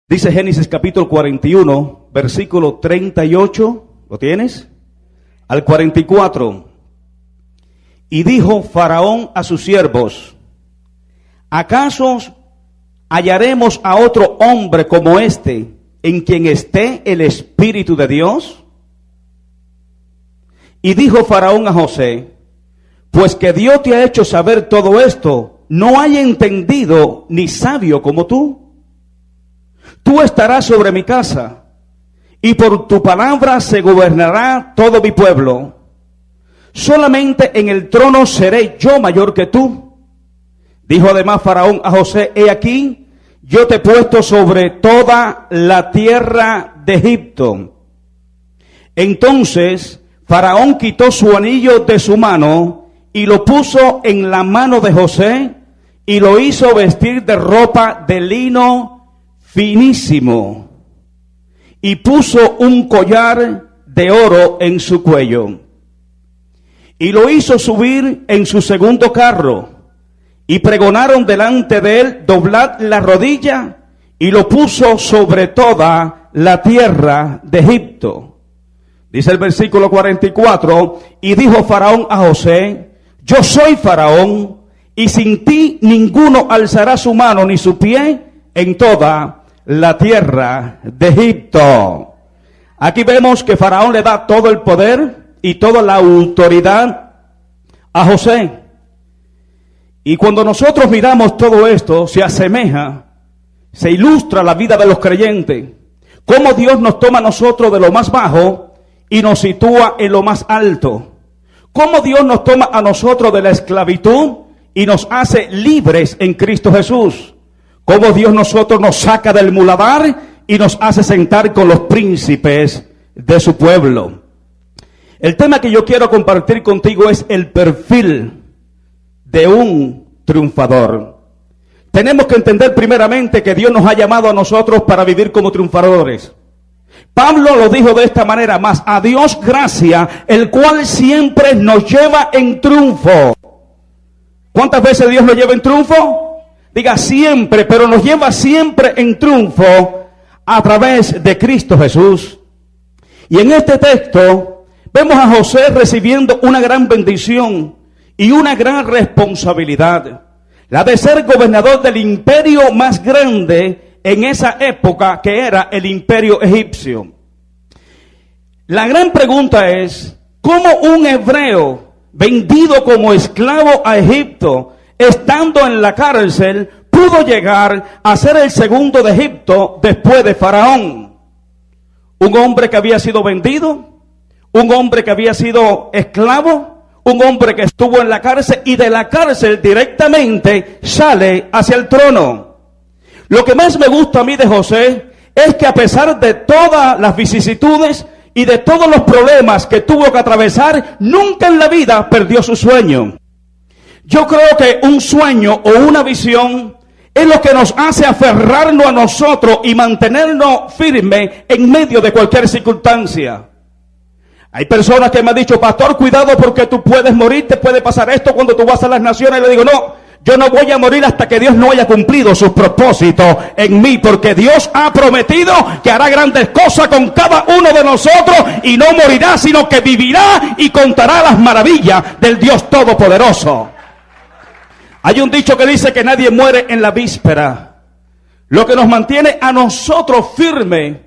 Dice Génesis capítulo 41, versículo 38, ¿lo tienes? Al 44. Y dijo Faraón a sus siervos: ¿acaso hallaremos a otro hombre como este, en quien esté el Espíritu de Dios? Y dijo Faraón a José: pues que Dios te ha hecho saber todo esto, no hay entendido ni sabio como tú. Tú estarás sobre mi casa, y por tu palabra se gobernará todo mi pueblo. Solamente en el trono seré yo mayor que tú. Dijo además Faraón a José: he aquí, yo te he puesto sobre toda la tierra de Egipto. Entonces Faraón quitó su anillo de su mano y lo puso en la mano de José y lo hizo vestir de ropa de lino finísimo y puso un collar de oro en su cuello y lo hizo subir en su segundo carro y pregonaron delante de él: doblad la rodilla, y lo puso sobre toda la tierra de Egipto. Dice el versículo 44, y dijo Faraón a José: yo soy Faraón, y sin ti ninguno alzará su mano ni su pie en toda la tierra de Egipto. Aquí vemos que Faraón le da todo el poder y toda la autoridad a José. Y cuando nosotros miramos todo esto, se asemeja, se ilustra la vida de los creyentes. Cómo Dios nos toma a nosotros de lo más bajo y nos sitúa en lo más alto. Cómo Dios nos toma a nosotros de la esclavitud y nos hace libres en Cristo Jesús. Cómo Dios nosotros nos saca del muladar y nos hace sentar con los príncipes de su pueblo. El tema que yo quiero compartir contigo es el perfil de un triunfador. Tenemos que entender primeramente que Dios nos ha llamado a nosotros para vivir como triunfadores. Pablo lo dijo de esta manera: mas a Dios gracia, el cual siempre nos lleva en triunfo. ¿Cuántas veces Dios nos lleva en triunfo? Diga siempre, pero nos lleva siempre en triunfo a través de Cristo Jesús. Y en este texto vemos a José recibiendo una gran bendición y una gran responsabilidad, la de ser gobernador del imperio más grande en esa época, que era el imperio egipcio. La gran pregunta es: ¿cómo un hebreo vendido como esclavo a Egipto, estando en la cárcel, pudo llegar a ser el segundo de Egipto después de Faraón? Un hombre que había sido vendido, un hombre que había sido esclavo, un hombre que estuvo en la cárcel y de la cárcel directamente sale hacia el trono. Lo que más me gusta a mí de José es que a pesar de todas las vicisitudes y de todos los problemas que tuvo que atravesar, nunca en la vida perdió su sueño. Yo creo que un sueño o una visión es lo que nos hace aferrarnos a nosotros y mantenernos firmes en medio de cualquier circunstancia. Hay personas que me han dicho: pastor, cuidado porque tú puedes morir, te puede pasar esto cuando tú vas a las naciones. Y le digo: no, yo no voy a morir hasta que Dios no haya cumplido sus propósitos en mí, porque Dios ha prometido que hará grandes cosas con cada uno de nosotros y no morirá, sino que vivirá y contará las maravillas del Dios Todopoderoso. Hay un dicho que dice que nadie muere en la víspera. Lo que nos mantiene a nosotros firmes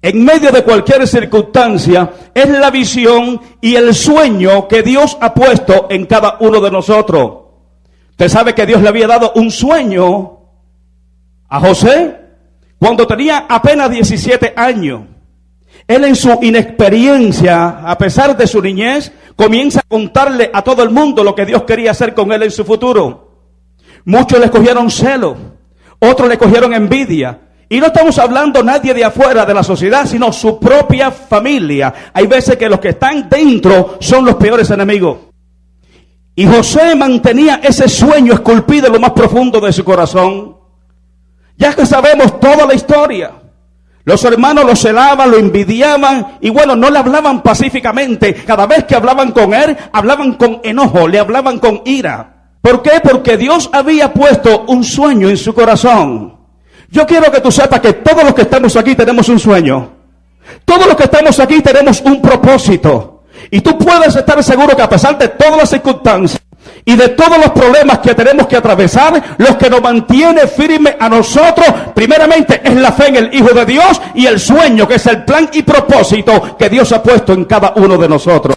en medio de cualquier circunstancia es la visión y el sueño que Dios ha puesto en cada uno de nosotros. Usted sabe que Dios le había dado un sueño a José cuando tenía apenas 17 años. Él, en su inexperiencia, a pesar de su niñez, comienza a contarle a todo el mundo lo que Dios quería hacer con él en su futuro. Muchos le cogieron celo, otros le cogieron envidia. Y no estamos hablando nadie de afuera de la sociedad, sino su propia familia. Hay veces que los que están dentro son los peores enemigos. Y José mantenía ese sueño esculpido en lo más profundo de su corazón. Ya que sabemos toda la historia. Los hermanos lo celaban, lo envidiaban y bueno, no le hablaban pacíficamente. Cada vez que hablaban con él, hablaban con enojo, le hablaban con ira. ¿Por qué? Porque Dios había puesto un sueño en su corazón. Yo quiero que tú sepas que todos los que estamos aquí tenemos un sueño. Todos los que estamos aquí tenemos un propósito. Y tú puedes estar seguro que a pesar de todas las circunstancias y de todos los problemas que tenemos que atravesar, lo que nos mantiene firme a nosotros, primeramente, es la fe en el Hijo de Dios y el sueño, que es el plan y propósito que Dios ha puesto en cada uno de nosotros.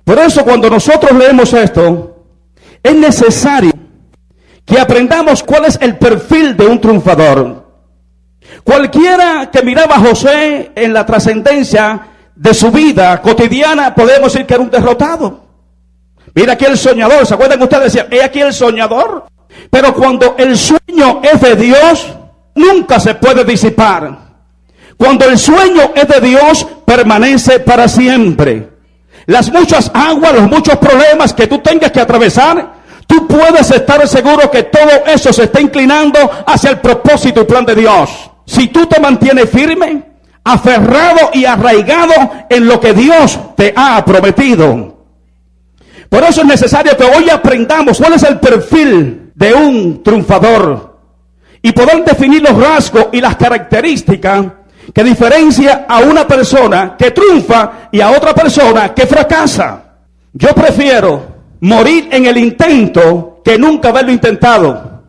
Por eso, cuando nosotros leemos esto, es necesario que aprendamos cuál es el perfil de un triunfador. Cualquiera que miraba a José en la trascendencia de su vida cotidiana, podemos decir que era un derrotado. Mira aquí el soñador, ¿se acuerdan que ustedes decían, he aquí el soñador? Pero cuando el sueño es de Dios, nunca se puede disipar. Cuando el sueño es de Dios, permanece para siempre. Las muchas aguas, los muchos problemas que tú tengas que atravesar, tú puedes estar seguro que todo eso se está inclinando hacia el propósito y plan de Dios. Si tú te mantienes firme, aferrado y arraigado en lo que Dios te ha prometido. Por eso es necesario que hoy aprendamos cuál es el perfil de un triunfador y poder definir los rasgos y las características que diferencia a una persona que triunfa y a otra persona que fracasa. Yo prefiero morir en el intento que nunca haberlo intentado.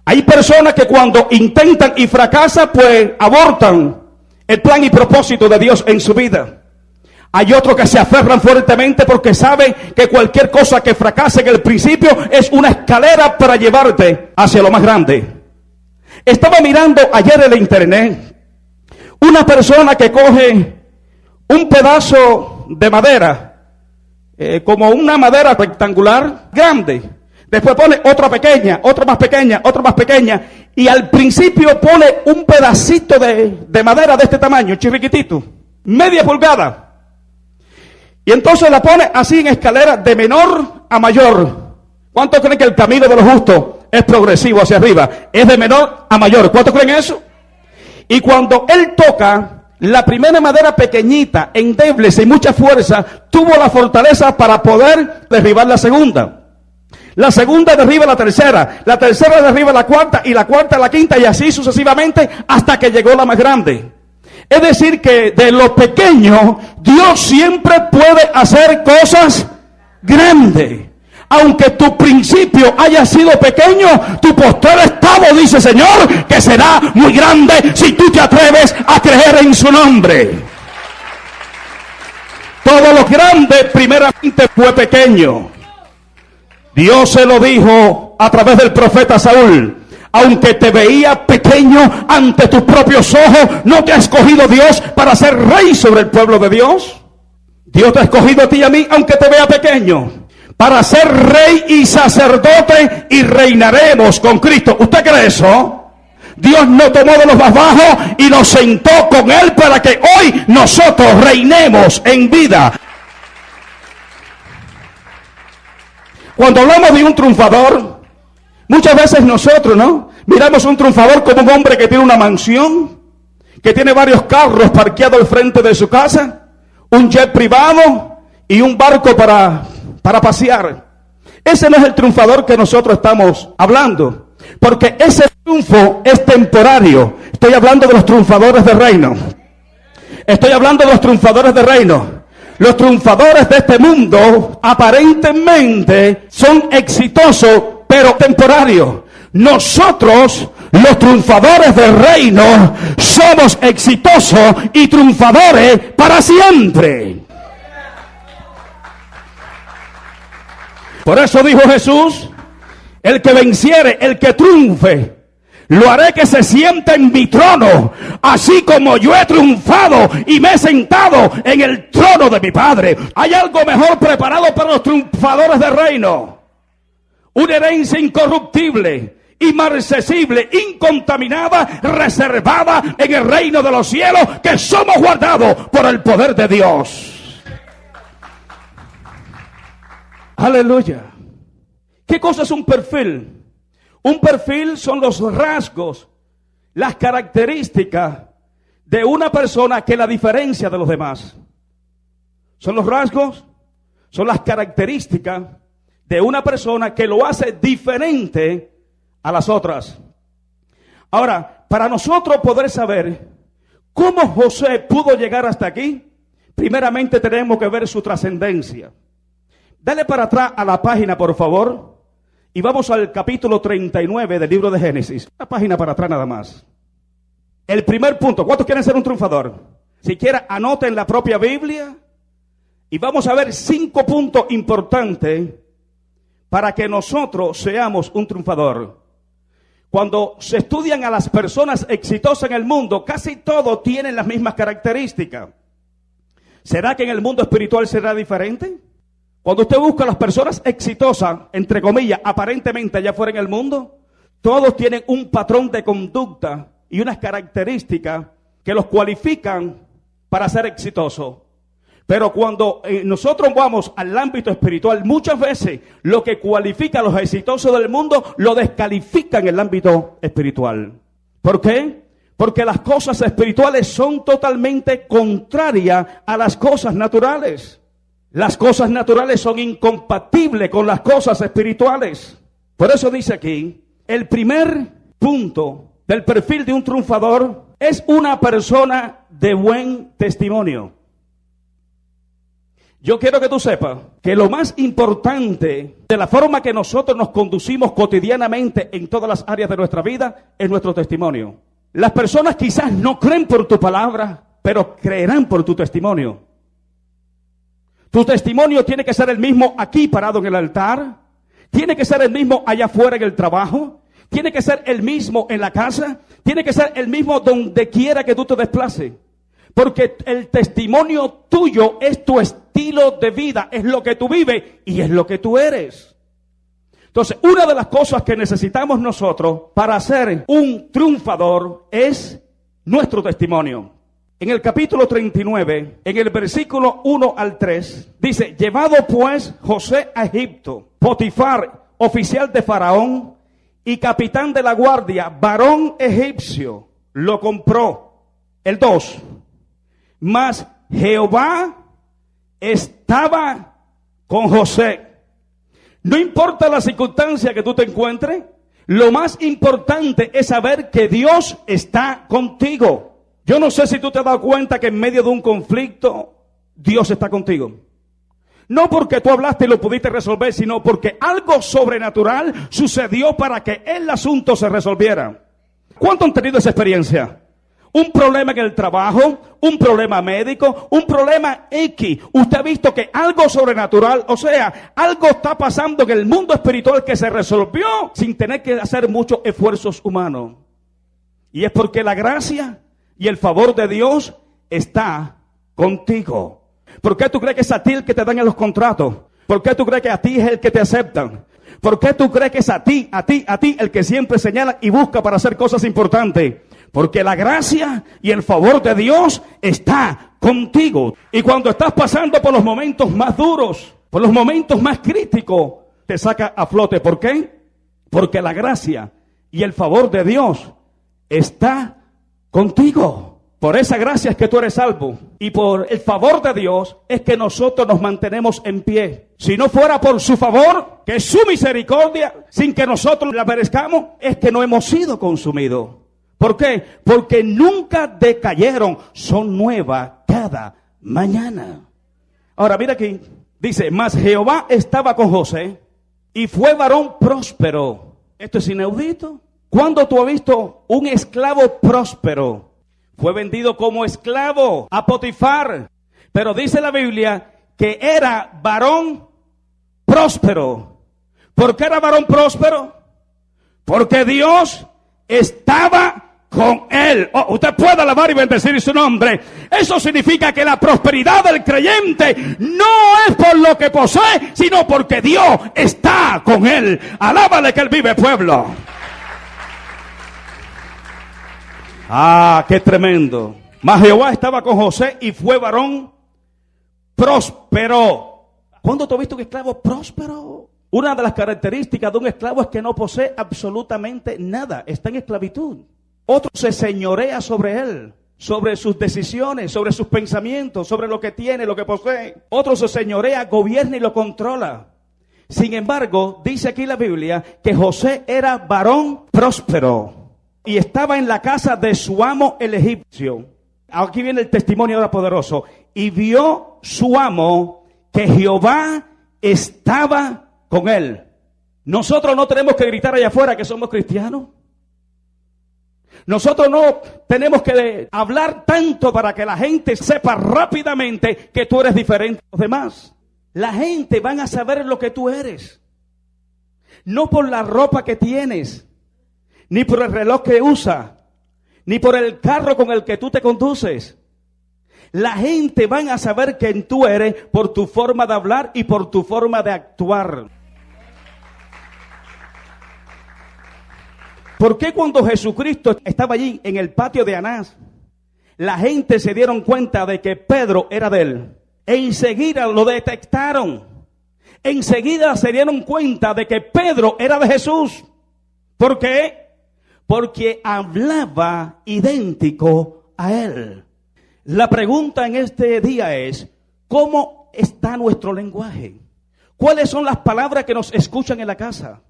Hay personas que cuando intentan y fracasan, pues abortan el plan y propósito de Dios en su vida. Hay otros que se aferran fuertemente porque saben que cualquier cosa que fracase en el principio es una escalera para llevarte hacia lo más grande. Estaba mirando ayer en la internet una persona que coge un pedazo de madera, como una madera rectangular grande. Después pone otra pequeña, otra más pequeña, otra más pequeña. Y al principio pone un pedacito de madera de este tamaño, chirriquitito, media pulgada. Y entonces la pone así en escalera de menor a mayor. ¿Cuántos creen que el camino de los justos es progresivo hacia arriba? Es de menor a mayor. ¿Cuántos creen eso? Y cuando él toca la primera madera pequeñita, endeble, sin mucha fuerza, tuvo la fortaleza para poder derribar la segunda. La segunda derriba la tercera derriba la cuarta, y la cuarta la quinta, y así sucesivamente hasta que llegó la más grande. Es decir, que de lo pequeño, Dios siempre puede hacer cosas grandes. Aunque tu principio haya sido pequeño, tu postrer estado dice, Señor, que será muy grande si tú te atreves a creer en su nombre. Todo lo grande primeramente fue pequeño. Dios se lo dijo a través del profeta Saúl. Aunque te veía pequeño ante tus propios ojos, ¿no te ha escogido Dios para ser rey sobre el pueblo de Dios? Dios te ha escogido a ti y a mí, aunque te vea pequeño, para ser rey y sacerdote, y reinaremos con Cristo. ¿Usted cree eso? Dios nos tomó de los más bajos y nos sentó con Él para que hoy nosotros reinemos en vida. Cuando hablamos de un triunfador, muchas veces nosotros, ¿no?, miramos un triunfador como un hombre que tiene una mansión, que tiene varios carros parqueados al frente de su casa, un jet privado y un barco para pasear. Ese no es el triunfador que nosotros estamos hablando, porque ese triunfo es temporario. Estoy hablando de los triunfadores de reino. Estoy hablando de los triunfadores de reino. Los triunfadores de este mundo aparentemente son exitosos, pero temporarios. Nosotros, los triunfadores del reino, somos exitosos y triunfadores para siempre. Por eso dijo Jesús, el que venciere, el que triunfe, lo haré que se sienta en mi trono, así como yo he triunfado y me he sentado en el trono de mi Padre. Hay algo mejor preparado para los triunfadores del reino. Una herencia incorruptible, inmarcesible, incontaminada, reservada en el reino de los cielos, que somos guardados por el poder de Dios. Aleluya. ¿Qué cosa es un perfil? Un perfil son los rasgos, las características de una persona que la diferencia de los demás. Son los rasgos, son las características de una persona que lo hace diferente a las otras. Ahora, para nosotros poder saber cómo José pudo llegar hasta aquí, primeramente tenemos que ver su trascendencia. Dale para atrás a la página, por favor, y vamos al capítulo 39 del libro de Génesis. Una página para atrás nada más. El primer punto, ¿cuántos quieren ser un triunfador? Si quieren, anoten la propia Biblia y vamos a ver 5 puntos importantes para que nosotros seamos un triunfador. Cuando se estudian a las personas exitosas en el mundo, casi todos tienen las mismas características. ¿Será que en el mundo espiritual será diferente? Cuando usted busca a las personas exitosas, entre comillas, aparentemente allá afuera en el mundo, todos tienen un patrón de conducta y unas características que los cualifican para ser exitosos. Pero cuando nosotros vamos al ámbito espiritual, muchas veces lo que cualifica a los exitosos del mundo lo descalifica en el ámbito espiritual. ¿Por qué? Porque las cosas espirituales son totalmente contrarias a las cosas naturales. Las cosas naturales son incompatibles con las cosas espirituales. Por eso dice aquí, el primer punto del perfil de un triunfador es una persona de buen testimonio. Yo quiero que tú sepas que lo más importante de la forma que nosotros nos conducimos cotidianamente en todas las áreas de nuestra vida es nuestro testimonio. Las personas quizás no creen por tu palabra, pero creerán por tu testimonio. Tu testimonio tiene que ser el mismo aquí parado en el altar, tiene que ser el mismo allá afuera en el trabajo, tiene que ser el mismo en la casa, tiene que ser el mismo donde quiera que tú te desplaces. Porque el testimonio tuyo es tu estilo de vida, es lo que tú vives y es lo que tú eres. Entonces, una de las cosas que necesitamos nosotros para ser un triunfador es nuestro testimonio. En el capítulo 39, en el versículo 1 al 3, dice, llevado pues José a Egipto, Potifar, oficial de Faraón y capitán de la guardia, varón egipcio, lo compró. El 2. Mas Jehová estaba con José. No importa la circunstancia que tú te encuentres, lo más importante es saber que Dios está contigo. Yo no sé si tú te has dado cuenta que en medio de un conflicto, Dios está contigo. No porque tú hablaste y lo pudiste resolver, sino porque algo sobrenatural sucedió para que el asunto se resolviera. ¿Cuántos han tenido esa experiencia? Un problema en el trabajo, un problema médico, un problema X. Usted ha visto que algo sobrenatural, o sea, algo está pasando en el mundo espiritual que se resolvió sin tener que hacer muchos esfuerzos humanos. Y es porque la gracia y el favor de Dios está contigo. ¿Por qué tú crees que es a ti el que te dan los contratos? ¿Por qué tú crees que a ti es el que te aceptan? ¿Por qué tú crees que es a ti el que siempre señala y busca para hacer cosas importantes? Porque la gracia y el favor de Dios está contigo. Y cuando estás pasando por los momentos más duros, por los momentos más críticos, te saca a flote. ¿Por qué? Porque la gracia y el favor de Dios está contigo. Por esa gracia es que tú eres salvo. Y por el favor de Dios es que nosotros nos mantenemos en pie. Si no fuera por su favor, que es su misericordia, sin que nosotros la merezcamos, es que no hemos sido consumidos. ¿Por qué? Porque nunca decayeron, son nuevas cada mañana. Ahora mira aquí, dice, mas Jehová estaba con José y fue varón próspero. Esto es inaudito. ¿Cuándo tú has visto un esclavo próspero? Fue vendido como esclavo a Potifar, pero dice la Biblia que era varón próspero. ¿Por qué era varón próspero? Porque Dios estaba con él. Oh, usted puede alabar y bendecir su nombre. Eso significa que la prosperidad del creyente no es por lo que posee, sino porque Dios está con él. Alábale que él vive, pueblo. Ah, qué tremendo. Mas Jehová estaba con José y fue varón próspero. ¿Cuándo tú has visto un esclavo próspero? Una de las características de un esclavo es que no posee absolutamente nada. Está en esclavitud. Otro se señorea sobre él, sobre sus decisiones, sobre sus pensamientos, sobre lo que tiene, lo que posee. Otro se señorea, gobierna y lo controla. Sin embargo, dice aquí la Biblia que José era varón próspero. y estaba en la casa de su amo el egipcio. Aquí viene el testimonio ahora poderoso. Y vio su amo que Jehová estaba con él. Nosotros no tenemos que gritar allá afuera que somos cristianos. Nosotros no tenemos que hablar tanto para que la gente sepa rápidamente que tú eres diferente a los demás. La gente van a saber lo que tú eres. No por la ropa que tienes, ni por el reloj que usas, ni por el carro con el que tú te conduces. La gente van a saber quién tú eres por tu forma de hablar y por tu forma de actuar. ¿Por qué cuando Jesucristo estaba allí en el patio de Anás, la gente se dieron cuenta de que Pedro era de él? Enseguida lo detectaron. Enseguida se dieron cuenta de que Pedro era de Jesús. ¿Por qué? Porque hablaba idéntico a él. La pregunta en este día es, ¿cómo está nuestro lenguaje? ¿Cuáles son las palabras que nos escuchan en la casa?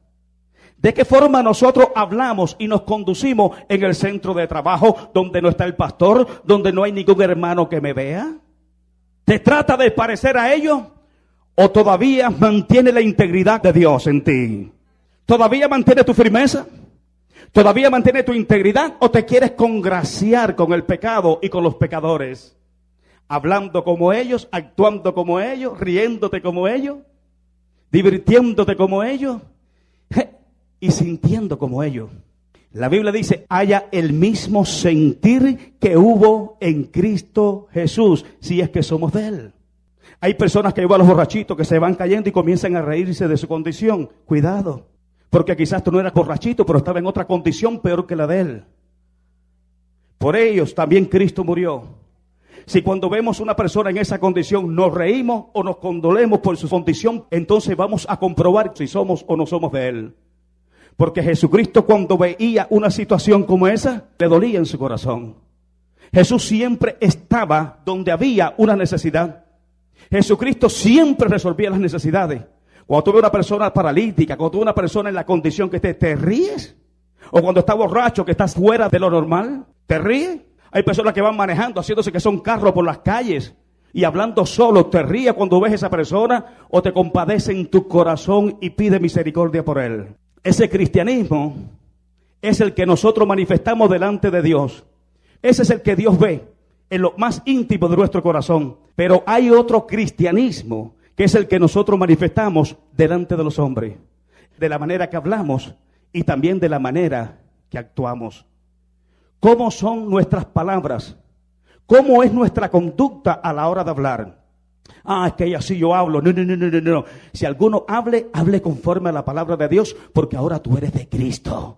¿De qué forma nosotros hablamos y nos conducimos en el centro de trabajo donde no está el pastor, donde no hay ningún hermano que me vea? ¿Te trata de parecer a ellos o todavía mantiene la integridad de Dios en ti? ¿Todavía mantiene tu firmeza? ¿Todavía mantiene tu integridad o te quieres congraciar con el pecado y con los pecadores? Hablando como ellos, actuando como ellos, riéndote como ellos, divirtiéndote como ellos y sintiendo como ellos. La Biblia dice, haya el mismo sentir que hubo en Cristo Jesús, si es que somos de Él. Hay personas que igual los borrachitos que se van cayendo y comienzan a reírse de su condición. Cuidado, porque quizás tú no eras borrachito, pero estaba en otra condición peor que la de él. Por ellos también Cristo murió. Si cuando vemos una persona en esa condición nos reímos o nos condolemos por su condición, entonces vamos a comprobar si somos o no somos de Él. Porque Jesucristo cuando veía una situación como esa, le dolía en su corazón. Jesús siempre estaba donde había una necesidad. Jesucristo siempre resolvía las necesidades. Cuando tú ves una persona paralítica, cuando tú ves una persona en la condición que te ríes, o cuando está borracho, que estás fuera de lo normal, te ríes. Hay personas que van manejando, haciéndose que son carros por las calles y hablando solo, te ríes cuando ves a esa persona o te compadece en tu corazón y pide misericordia por él. Ese cristianismo es el que nosotros manifestamos delante de Dios. Ese es el que Dios ve en lo más íntimo de nuestro corazón. Pero hay otro cristianismo que es el que nosotros manifestamos delante de los hombres, de la manera que hablamos y también de la manera que actuamos. ¿Cómo son nuestras palabras? ¿Cómo es nuestra conducta a la hora de hablar? Es que así yo hablo. No. Si alguno hable conforme a la palabra de Dios, porque ahora tú eres de Cristo.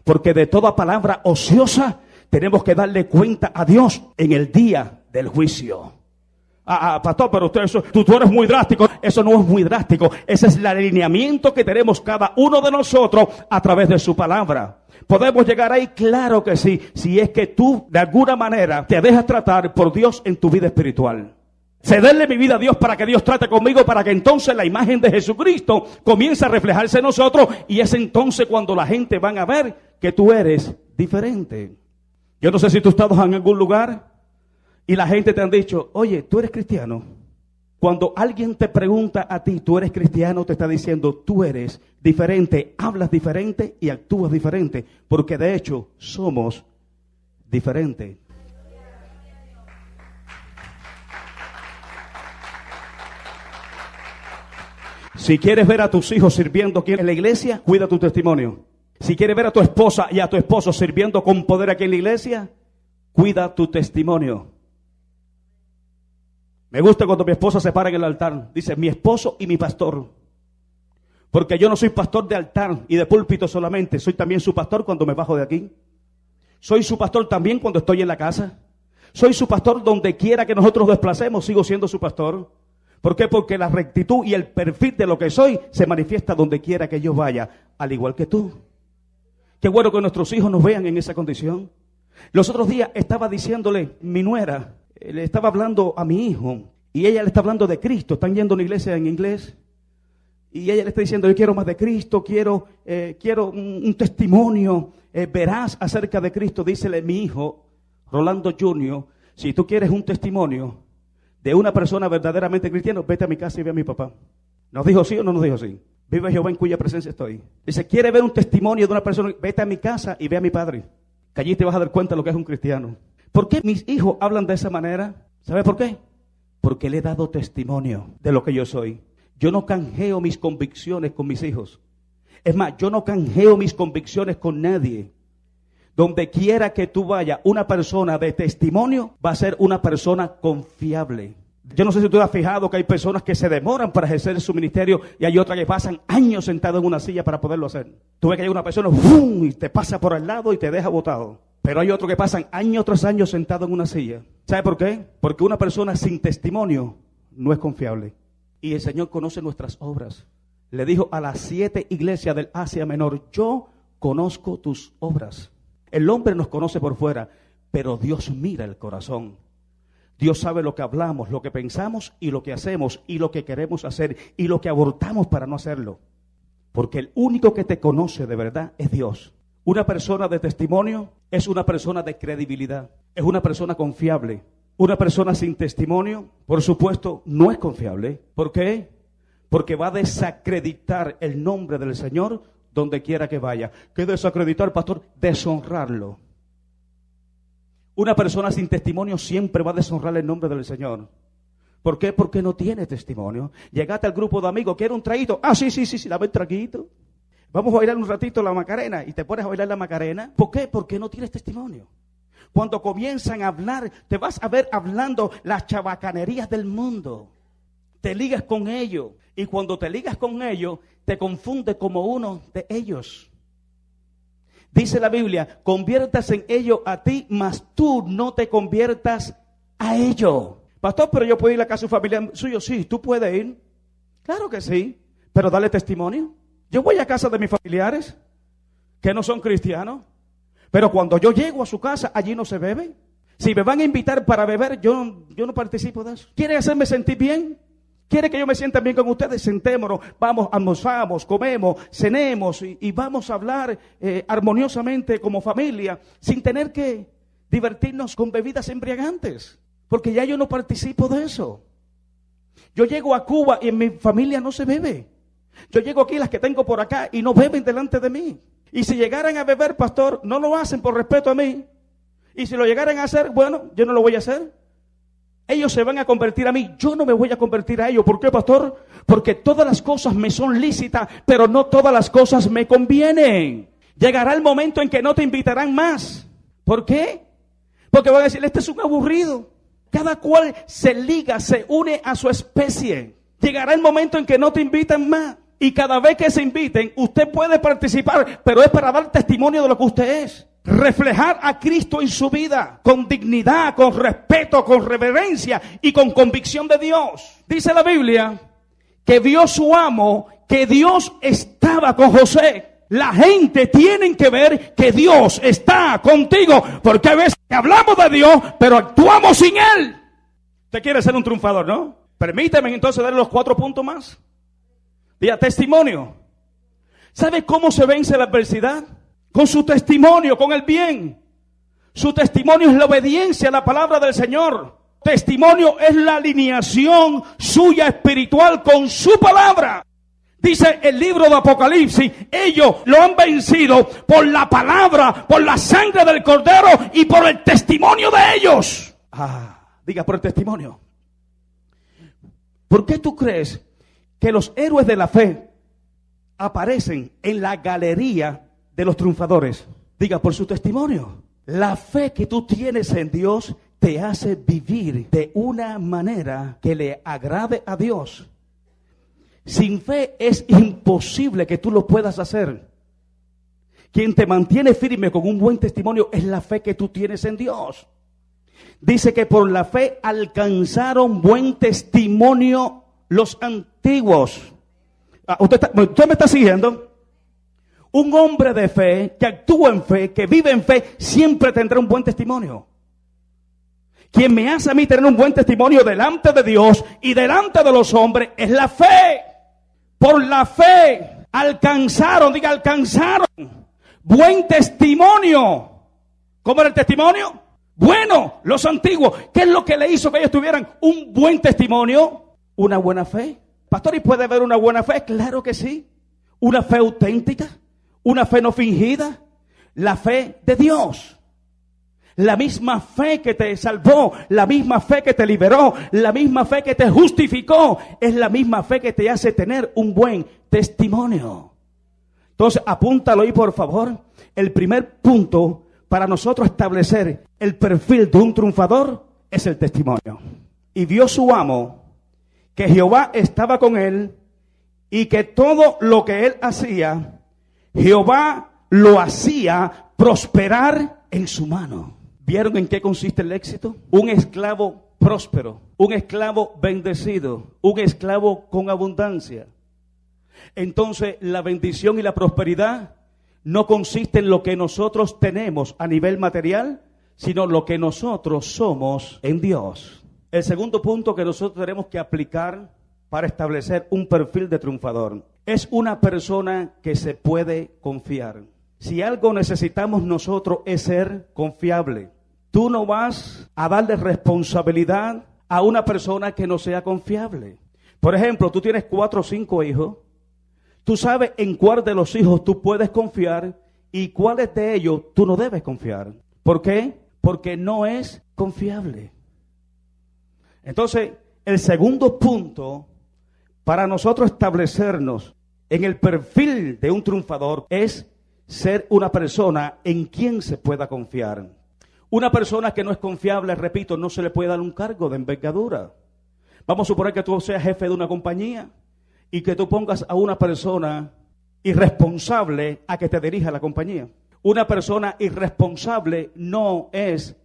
Porque de toda palabra ociosa tenemos que darle cuenta a Dios en el día del juicio. Pastor, pero tú eres muy drástico. Eso no es muy drástico. Ese es el alineamiento que tenemos cada uno de nosotros a través de su palabra. ¿Podemos llegar ahí? Claro que sí. Si es que tú de alguna manera te dejas tratar por Dios en tu vida espiritual. Cederle mi vida a Dios para que Dios trate conmigo, para que entonces la imagen de Jesucristo comience a reflejarse en nosotros. Y es entonces cuando la gente van a ver que tú eres diferente. Yo no sé si tú estás en algún lugar y la gente te han dicho, oye, ¿tú eres cristiano? Cuando alguien te pregunta a ti, ¿tú eres cristiano? Te está diciendo, tú eres diferente, hablas diferente y actúas diferente. Porque de hecho, somos diferentes. Si quieres ver a tus hijos sirviendo aquí en la iglesia, cuida tu testimonio. Si quieres ver a tu esposa y a tu esposo sirviendo con poder aquí en la iglesia, cuida tu testimonio. Me gusta cuando mi esposa se para en el altar. Dice, mi esposo y mi pastor. Porque yo no soy pastor de altar y de púlpito solamente. Soy también su pastor cuando me bajo de aquí. Soy su pastor también cuando estoy en la casa. Soy su pastor donde quiera que nosotros nos desplacemos. Sigo siendo su pastor. ¿Por qué? Porque la rectitud y el perfil de lo que soy se manifiesta donde quiera que yo vaya, al igual que tú. Qué bueno que nuestros hijos nos vean en esa condición. Los otros días estaba diciéndole, mi nuera, le estaba hablando a mi hijo, y ella le está hablando de Cristo, están yendo a una iglesia en inglés, Y ella le está diciendo, yo quiero más de Cristo, quiero un testimonio veraz acerca de Cristo. Dícele, mi hijo, Rolando Jr., si tú quieres un testimonio de una persona verdaderamente cristiana, vete a mi casa y ve a mi papá. ¿Nos dijo sí o no nos dijo sí? Vive Jehová en cuya presencia estoy. Dice, ¿quiere ver un testimonio de una persona? Vete a mi casa y ve a mi padre. Que allí te vas a dar cuenta de lo que es un cristiano. ¿Por qué mis hijos hablan de esa manera? ¿Sabe por qué? Porque le he dado testimonio de lo que yo soy. Yo no canjeo mis convicciones con mis hijos. Es más, yo no canjeo mis convicciones con nadie. Donde quiera que tú vayas, una persona de testimonio va a ser una persona confiable. Yo no sé si tú has fijado que hay personas que se demoran para ejercer su ministerio y hay otras que pasan años sentados en una silla para poderlo hacer. Tú ves que hay una persona ¡bum! Y te pasa por al lado y te deja botado. Pero hay otros que pasan año tras año sentados en una silla. ¿Sabe por qué? Porque una persona sin testimonio no es confiable. Y el Señor conoce nuestras obras. Le dijo a las 7 iglesias del Asia Menor, yo conozco tus obras. El hombre nos conoce por fuera, pero Dios mira el corazón. Dios sabe lo que hablamos, lo que pensamos y lo que hacemos y lo que queremos hacer y lo que abortamos para no hacerlo. Porque el único que te conoce de verdad es Dios. Una persona de testimonio es una persona de credibilidad, es una persona confiable. Una persona sin testimonio, por supuesto, no es confiable. ¿Por qué? Porque va a desacreditar el nombre del Señor donde quiera que vaya. ¿Qué desacreditar, pastor? Deshonrarlo. Una persona sin testimonio siempre va a deshonrar el nombre del Señor. ¿Por qué? Porque no tiene testimonio. Llegaste al grupo de amigos, ¿quiere un traguito? Ah, sí, dame un traguito. Vamos a bailar un ratito la Macarena. Y te pones a bailar la Macarena. ¿Por qué? Porque no tienes testimonio. Cuando comienzan a hablar, te vas a ver hablando las chabacanerías del mundo. Te ligas con ellos. Y cuando te ligas con ellos, te confunde como uno de ellos. Dice la Biblia, conviertas en ellos a ti, mas tú no te conviertas a ellos. Pastor, pero yo puedo ir a la casa familiar suyo. Sí, tú puedes ir. Claro que sí, pero dale testimonio. Yo voy a casa de mis familiares que no son cristianos. Pero cuando yo llego a su casa, allí no se bebe. Si me van a invitar para beber, yo no participo de eso. ¿Quiere hacerme sentir bien? ¿Quiere que yo me sienta bien con ustedes? Sentémonos, vamos, almorzamos, comemos, cenemos y vamos a hablar armoniosamente como familia, sin tener que divertirnos con bebidas embriagantes. Porque ya yo no participo de eso. Yo llego a Cuba y en mi familia no se bebe. Yo llego aquí, las que tengo por acá, y no beben delante de mí. Y si llegaran a beber, pastor, no lo hacen por respeto a mí. Y si lo llegaran a hacer, bueno, yo no lo voy a hacer. Ellos se van a convertir a mí, yo no me voy a convertir a ellos. ¿Por qué, pastor? Porque todas las cosas me son lícitas, pero no todas las cosas me convienen. Llegará el momento en que no te invitarán más. ¿Por qué? Porque van a decir, este es un aburrido. Cada cual se liga, se une a su especie. Llegará el momento en que no te invitan más. Y cada vez que se inviten, usted puede participar, pero es para dar testimonio de lo que usted es. Reflejar a Cristo en su vida, con dignidad, con respeto, con reverencia y con convicción de Dios. Dice la Biblia que vio su amo, que Dios estaba con José. La gente tiene que ver que Dios está contigo, porque a veces hablamos de Dios, pero actuamos sin Él. Usted quiere ser un triunfador, ¿no? Permítame entonces darle los 4 puntos más. Diga, testimonio. ¿Sabe cómo se vence la adversidad? Con su testimonio, con el bien. Su testimonio es la obediencia a la palabra del Señor. Testimonio es la alineación suya espiritual con su palabra. Dice el libro de Apocalipsis, ellos lo han vencido por la palabra, por la sangre del Cordero y por el testimonio de ellos. Diga, por el testimonio. ¿Por qué tú crees que los héroes de la fe aparecen en la galería de los triunfadores? Diga, por su testimonio. La fe que tú tienes en Dios te hace vivir de una manera que le agrade a Dios. Sin fe es imposible que tú lo puedas hacer. Quien te mantiene firme con un buen testimonio es la fe que tú tienes en Dios. Dice que por la fe alcanzaron buen testimonio los antiguos. ¿Usted me está siguiendo? Un hombre de fe, que actúa en fe, que vive en fe, siempre tendrá un buen testimonio. Quien me hace a mí tener un buen testimonio delante de Dios y delante de los hombres es la fe. por la fe alcanzaron, diga alcanzaron, buen testimonio. ¿Cómo era el testimonio? Bueno, los antiguos. ¿Qué es lo que le hizo que ellos tuvieran un buen testimonio? Una buena fe. Pastor, ¿y puede haber una buena fe? Claro que sí. Una fe auténtica, una fe no fingida, la fe de Dios. La misma fe que te salvó, la misma fe que te liberó, la misma fe que te justificó, es la misma fe que te hace tener un buen testimonio. Entonces, apúntalo ahí por favor. El primer punto para nosotros establecer el perfil de un triunfador es el testimonio. Y vio su amo que Jehová estaba con él y que todo lo que él hacía, Jehová lo hacía prosperar en su mano. ¿Vieron en qué consiste el éxito? Un esclavo próspero, un esclavo bendecido, un esclavo con abundancia. Entonces, la bendición y la prosperidad no consiste en lo que nosotros tenemos a nivel material, sino lo que nosotros somos en Dios. El segundo punto que nosotros tenemos que aplicar para establecer un perfil de triunfador es una persona que se puede confiar. Si algo necesitamos nosotros es ser confiable. Tú no vas a darle responsabilidad a una persona que no sea confiable. Por ejemplo, tú tienes 4 o 5 hijos. Tú sabes en cuál de los hijos tú puedes confiar y cuáles de ellos tú no debes confiar. ¿Por qué? Porque no es confiable. Entonces, el segundo punto para nosotros establecernos en el perfil de un triunfador es ser una persona en quien se pueda confiar. Una persona que no es confiable, repito, no se le puede dar un cargo de envergadura. Vamos a suponer que tú seas jefe de una compañía y que tú pongas a una persona irresponsable a que te dirija la compañía. Una persona irresponsable no es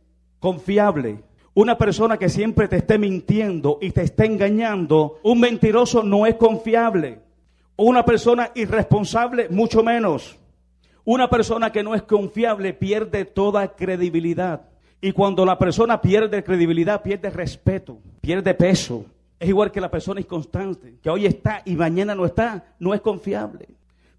confiable. Una persona que siempre te esté mintiendo y te esté engañando, un mentiroso no es confiable. Una persona irresponsable, mucho menos. Una persona que no es confiable pierde toda credibilidad. Y cuando la persona pierde credibilidad, pierde respeto, pierde peso. Es igual que la persona inconstante, que hoy está y mañana no está, no es confiable.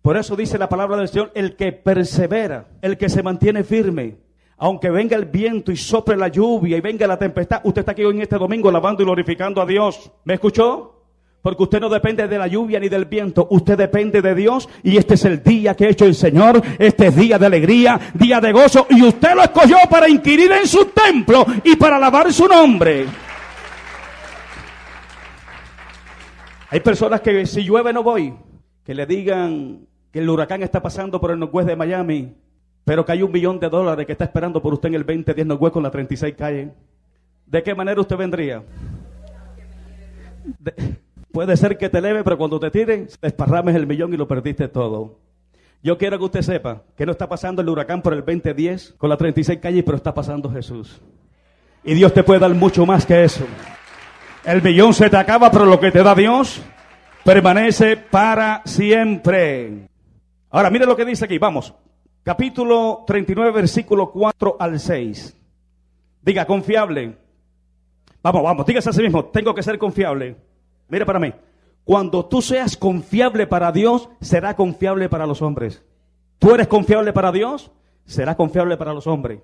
Por eso dice la palabra del Señor, el que persevera, el que se mantiene firme, aunque venga el viento y sople la lluvia y venga la tempestad. Usted está aquí hoy en este domingo alabando y glorificando a Dios. ¿Me escuchó? Porque usted no depende de la lluvia ni del viento, usted depende de Dios y este es el día que ha hecho el Señor, este es día de alegría, día de gozo y usted lo escogió para inquirir en su templo y para alabar su nombre. Hay personas que si llueve no voy, que le digan que el huracán está pasando por el Northwest de Miami, pero que hay $1 millón que está esperando por usted en el 2010 Northwest con la 36 calle. ¿De qué manera usted vendría? Puede ser que te eleve, pero cuando te tiren, desparrames el millón y lo perdiste todo. Yo quiero que usted sepa que no está pasando el huracán por el 2010 con la 36 calle, pero está pasando Jesús. Y Dios te puede dar mucho más que eso. El millón se te acaba, pero lo que te da Dios permanece para siempre. Ahora, mire lo que dice aquí, vamos. Capítulo 39, versículo 4 al 6. Diga, confiable. Vamos, dígase a sí mismo, tengo que ser confiable. Mire para mí, cuando tú seas confiable para Dios, será confiable para los hombres. Tú eres confiable para Dios, será confiable para los hombres.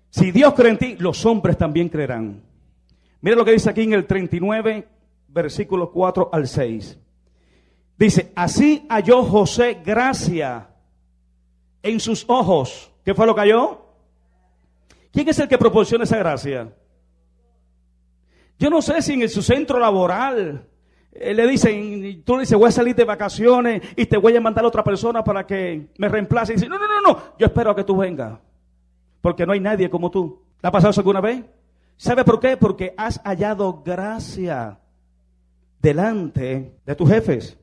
Si Dios cree en ti, los hombres también creerán. Mire lo que dice aquí en el 39, versículos 4 al 6. Dice, así halló José gracia en sus ojos. ¿Qué fue lo que halló? ¿Quién es el que proporciona esa gracia? Yo no sé si en su centro laboral le dicen, tú le dices, voy a salir de vacaciones y te voy a mandar a otra persona para que me reemplace. Y dice, no, yo espero a que tú vengas, porque no hay nadie como tú. ¿Le ha pasado eso alguna vez? ¿Sabe por qué? Porque has hallado gracia delante de tus jefes.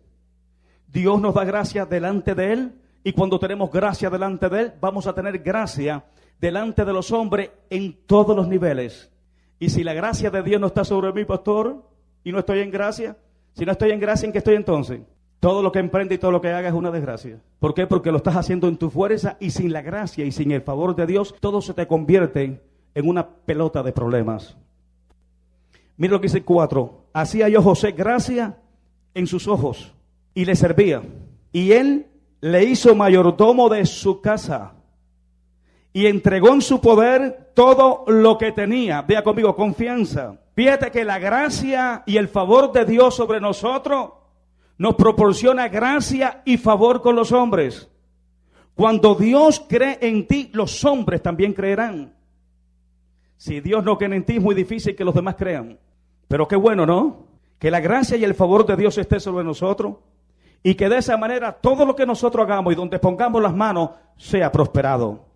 Dios nos da gracia delante de Él, y cuando tenemos gracia delante de Él, vamos a tener gracia delante de los hombres en todos los niveles. Y si la gracia de Dios no está sobre mí, pastor, y no estoy en gracia, si no estoy en gracia, ¿en qué estoy entonces? Todo lo que emprende y todo lo que haga es una desgracia. ¿Por qué? Porque lo estás haciendo en tu fuerza y sin la gracia y sin el favor de Dios, todo se te convierte en una pelota de problemas. Mira lo que dice el 4. Así halló José gracia en sus ojos. y le servía. Y él le hizo mayordomo de su casa y entregó en su poder todo lo que tenía. Vea conmigo, confianza. Fíjate que la gracia y el favor de Dios sobre nosotros nos proporciona gracia y favor con los hombres. Cuando Dios cree en ti, los hombres también creerán. Si Dios no cree en ti, es muy difícil que los demás crean. Pero qué bueno, ¿no? Que la gracia y el favor de Dios esté sobre nosotros y que de esa manera todo lo que nosotros hagamos y donde pongamos las manos sea prosperado.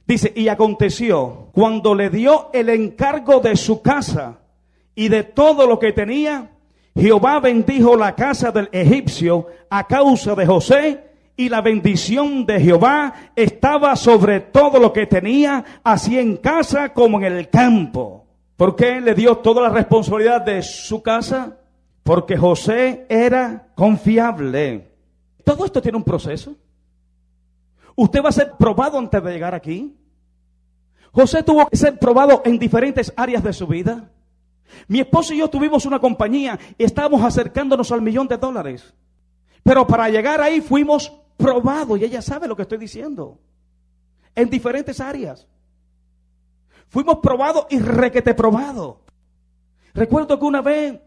Dice, y aconteció cuando le dio el encargo de su casa y de todo lo que tenía, Jehová bendijo la casa del egipcio a causa de José, y la bendición de Jehová estaba sobre todo lo que tenía, así en casa como en el campo. ¿Por qué le dio toda la responsabilidad de su casa? Porque José era confiable. Todo esto tiene un proceso. Usted va a ser probado antes de llegar aquí. José tuvo que ser probado en diferentes áreas de su vida. Mi esposo y yo tuvimos una compañía y estábamos acercándonos al $1,000,000. Pero para llegar ahí fuimos probados, y ella sabe lo que estoy diciendo, en diferentes áreas. Fuimos probados y requete probados. Recuerdo que una vez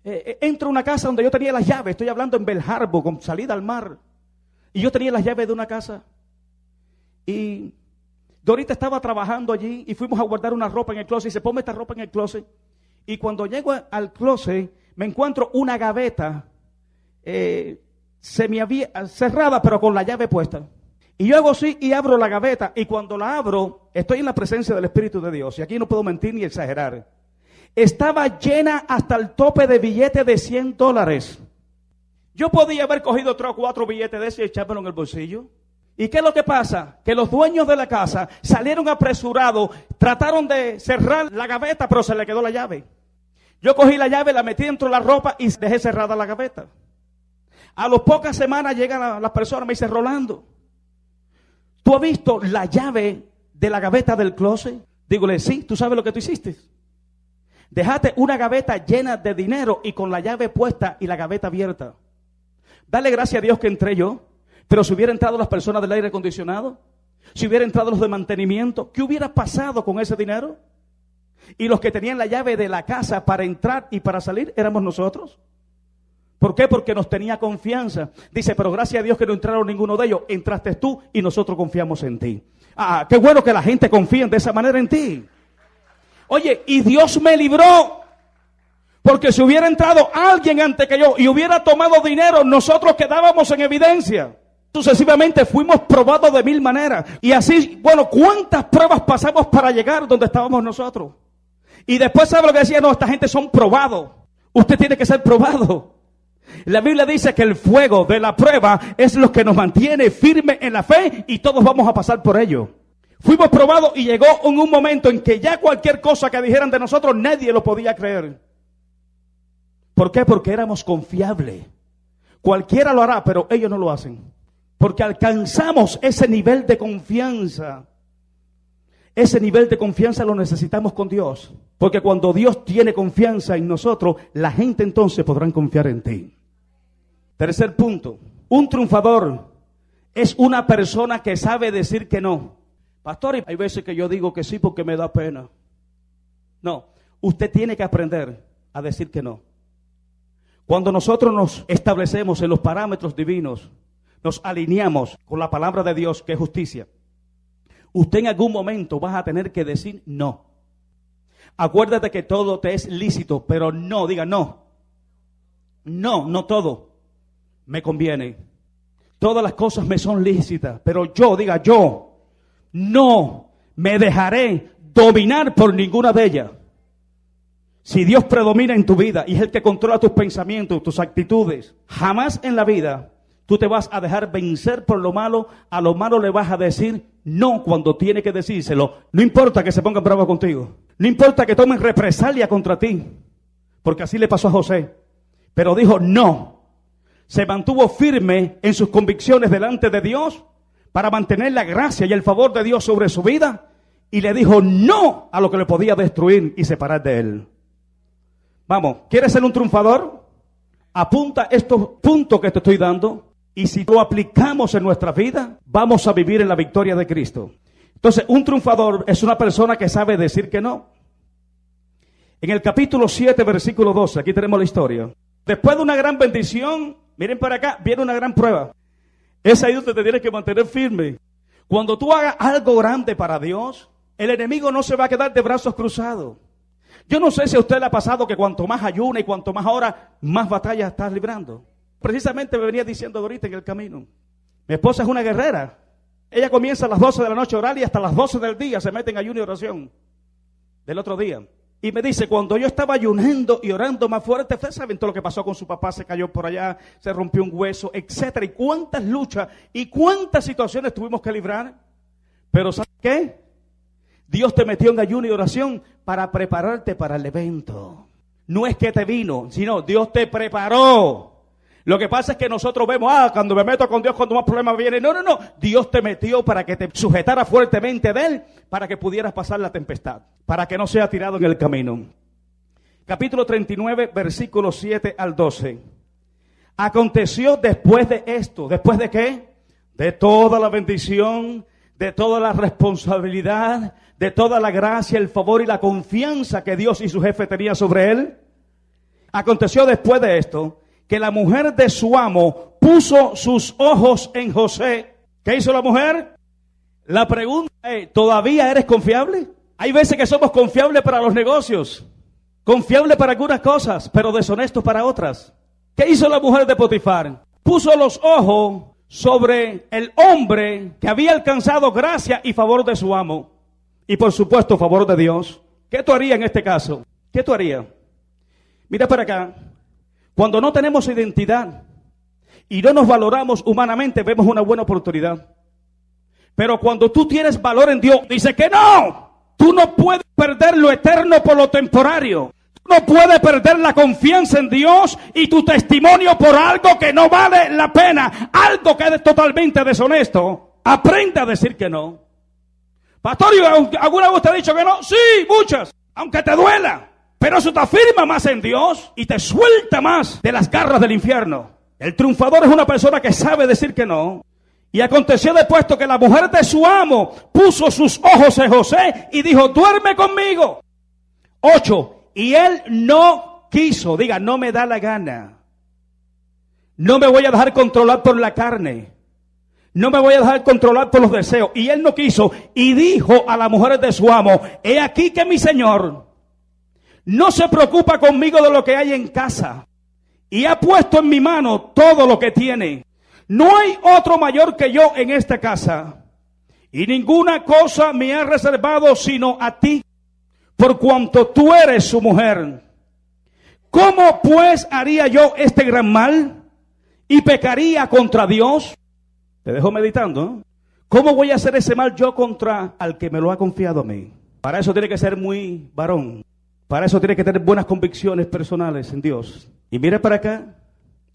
entro a una casa donde yo tenía las llaves, estoy hablando en Bell Harbor, con salida al mar, y yo tenía las llaves de una casa. Y Dorita estaba trabajando allí y fuimos a guardar una ropa en el closet y dice, ponme esta ropa en el closet. Y cuando llego al closet me encuentro una gaveta cerrada pero con la llave puesta. Y yo hago así y abro la gaveta, y cuando la abro estoy en la presencia del Espíritu de Dios, y aquí no puedo mentir ni exagerar. Estaba llena hasta el tope de billetes de $100. Yo podía haber cogido 3 o 4 billetes de esos y echármelo en el bolsillo. ¿Y qué es lo que pasa? Que los dueños de la casa salieron apresurados, trataron de cerrar la gaveta, pero se le quedó la llave. Yo cogí la llave, la metí dentro de la ropa y dejé cerrada la gaveta. A las pocas semanas llegan las personas, me dicen, Rolando, ¿tú has visto la llave de la gaveta del closet? Dígole, sí, ¿tú sabes lo que tú hiciste? Dejaste una gaveta llena de dinero y con la llave puesta y la gaveta abierta. Dale gracias a Dios que entré yo. Pero si hubiera entrado las personas del aire acondicionado, si hubiera entrado los de mantenimiento, ¿qué hubiera pasado con ese dinero? Y los que tenían la llave de la casa para entrar y para salir éramos nosotros. ¿Por qué? Porque nos tenía confianza. Dice, pero gracias a Dios que no entraron ninguno de ellos, entraste tú y nosotros confiamos en ti. Ah, qué bueno que la gente confíe de esa manera en ti. Oye, y Dios me libró. Porque si hubiera entrado alguien antes que yo y hubiera tomado dinero, nosotros quedábamos en evidencia. Sucesivamente fuimos probados de 1000 maneras. Y así, bueno, ¿cuántas pruebas pasamos para llegar donde estábamos nosotros? Y después, ¿sabe lo que decía? No, esta gente son probados. Usted tiene que ser probado. La Biblia dice que el fuego de la prueba es lo que nos mantiene firme en la fe y todos vamos a pasar por ello. Fuimos probados y llegó en un momento en que ya cualquier cosa que dijeran de nosotros nadie lo podía creer. ¿Por qué? Porque éramos confiables. Cualquiera lo hará, pero ellos no lo hacen. Porque alcanzamos ese nivel de confianza. Ese nivel de confianza lo necesitamos con Dios. Porque cuando Dios tiene confianza en nosotros, la gente entonces podrá confiar en ti. Tercer punto. Un triunfador es una persona que sabe decir que no. Pastor, hay veces que yo digo que sí porque me da pena. No, usted tiene que aprender a decir que no. Cuando nosotros nos establecemos en los parámetros divinos, nos alineamos con la palabra de Dios, que es justicia, usted en algún momento va a tener que decir no. Acuérdate que todo te es lícito, pero no, diga no. No, no todo me conviene. Todas las cosas me son lícitas, pero yo, diga yo, no me dejaré dominar por ninguna de ellas. Si Dios predomina en tu vida y es el que controla tus pensamientos, tus actitudes, jamás en la vida tú te vas a dejar vencer por lo malo. A lo malo le vas a decir no cuando tiene que decírselo. No importa que se pongan bravos contigo. No importa que tomen represalia contra ti. Porque así le pasó a José. Pero dijo no. Se mantuvo firme en sus convicciones delante de Dios para mantener la gracia y el favor de Dios sobre su vida. Y le dijo no a lo que le podía destruir y separar de él. Vamos, ¿quieres ser un triunfador? Apunta estos puntos que te estoy dando y si lo aplicamos en nuestra vida, vamos a vivir en la victoria de Cristo. Entonces, un triunfador es una persona que sabe decir que no. En el capítulo 7, versículo 12, aquí tenemos la historia. Después de una gran bendición, miren para acá, viene una gran prueba. Es ahí donde te tienes que mantener firme. Cuando tú hagas algo grande para Dios, el enemigo no se va a quedar de brazos cruzados. Yo no sé si a usted le ha pasado que cuanto más ayuna y cuanto más hora, más batallas estás librando. Precisamente me venía diciendo ahorita en el camino. Mi esposa es una guerrera. Ella comienza a las 12 de la noche a orar y hasta las 12 del día se mete en ayuno y oración del otro día. Y me dice, cuando yo estaba ayunando y orando más fuerte, ustedes saben todo lo que pasó con su papá, se cayó por allá, se rompió un hueso, etcétera. Y cuántas luchas y cuántas situaciones tuvimos que librar. Pero ¿sabes qué? Dios te metió en ayuno y oración para prepararte para el evento. No es que te vino, sino Dios te preparó. Lo que pasa es que nosotros vemos, cuando me meto con Dios, cuando más problemas vienen. No. Dios te metió para que te sujetara fuertemente de Él, para que pudieras pasar la tempestad, para que no sea tirado en el camino. Capítulo 39, versículos 7 al 12. Aconteció después de esto, ¿después de qué? De toda la bendición, de toda la responsabilidad, de toda la gracia, el favor y la confianza que Dios y su jefe tenían sobre él. Aconteció después de esto, que la mujer de su amo puso sus ojos en José. ¿Qué hizo la mujer? La pregunta es, ¿todavía eres confiable? Hay veces que somos confiables para los negocios, confiables para algunas cosas, pero deshonestos para otras. ¿Qué hizo la mujer de Potifar? Puso los ojos sobre el hombre que había alcanzado gracia y favor de su amo. Y por supuesto, favor de Dios. ¿Qué tú harías en este caso? ¿Qué tú harías? Mira para acá. Cuando no tenemos identidad y no nos valoramos humanamente, vemos una buena oportunidad. Pero cuando tú tienes valor en Dios, dice que no. Tú no puedes perder lo eterno por lo temporario. Tú no puedes perder la confianza en Dios y tu testimonio por algo que no vale la pena. Algo que es totalmente deshonesto. Aprende a decir que no. Pastor, ¿alguna vez te ha dicho que no? Sí, muchas. Aunque te duela. Pero eso te afirma más en Dios y te suelta más de las garras del infierno. El triunfador es una persona que sabe decir que no. Y aconteció después que la mujer de su amo puso sus ojos en José y dijo, duerme conmigo. 8. Y él no quiso, diga, no me da la gana. No me voy a dejar controlar por la carne. No me voy a dejar controlar por los deseos. Y él no quiso y dijo a las mujeres de su amo, he aquí que mi señor no se preocupa conmigo de lo que hay en casa y ha puesto en mi mano todo lo que tiene. No hay otro mayor que yo en esta casa y ninguna cosa me ha reservado sino a ti, por cuanto tú eres su mujer. ¿Cómo pues haría yo este gran mal y pecaría contra Dios? Te dejo meditando, ¿eh? ¿Cómo voy a hacer ese mal yo contra al que me lo ha confiado a mí? Para eso tiene que ser muy varón. Para eso tiene que tener buenas convicciones personales en Dios. Y mire para acá.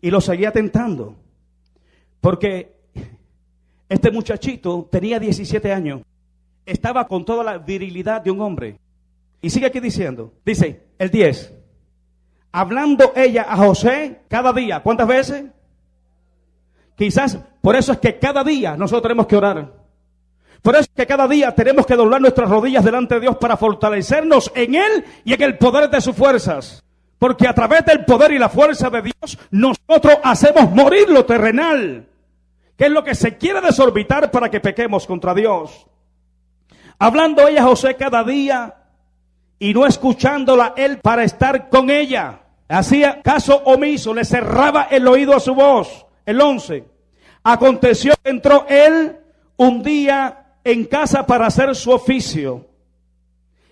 Y lo seguía tentando. Porque este muchachito tenía 17 años. Estaba con toda la virilidad de un hombre. Y sigue aquí diciendo. Dice, el 10. Hablando ella a José cada día. ¿Cuántas veces? Quizás por eso es que cada día nosotros tenemos que orar. Por eso es que cada día tenemos que doblar nuestras rodillas delante de Dios para fortalecernos en Él y en el poder de sus fuerzas. Porque a través del poder y la fuerza de Dios, nosotros hacemos morir lo terrenal, que es lo que se quiere desorbitar para que pequemos contra Dios. Hablando ella a José cada día y no escuchándola él para estar con ella. Hacía caso omiso, le cerraba el oído a su voz. El 11. Aconteció que entró él un día en casa para hacer su oficio.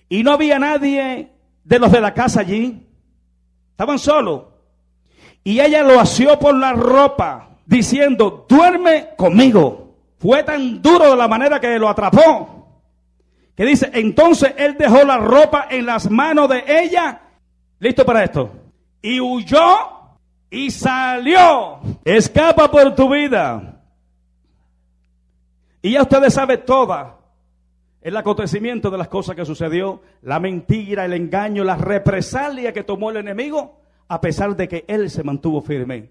Y no había nadie de los de la casa allí. Estaban solos. Y ella lo asió por la ropa, diciendo, duerme conmigo. Fue tan duro de la manera que lo atrapó, que dice, entonces él dejó la ropa en las manos de ella. ¿Listo para esto? Y huyó y salió. Escapa por tu vida. Y ya ustedes saben toda el acontecimiento de las cosas que sucedió, la mentira, el engaño, la represalia que tomó el enemigo a pesar de que él se mantuvo firme.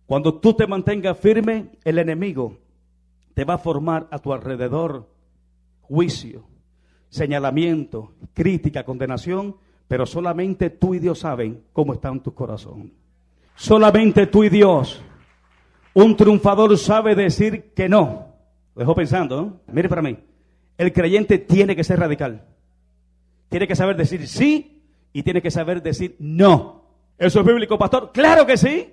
Cuando tú te mantengas firme, el enemigo te va a formar a tu alrededor juicio, señalamiento, crítica, condenación, pero solamente tú y Dios saben cómo está en tu corazón. Solamente tú y Dios. Un triunfador sabe decir que no. Lo dejo pensando, ¿no? Mire para mí. El creyente tiene que ser radical. Tiene que saber decir sí y tiene que saber decir no. ¿Eso es bíblico, pastor? ¡Claro que sí!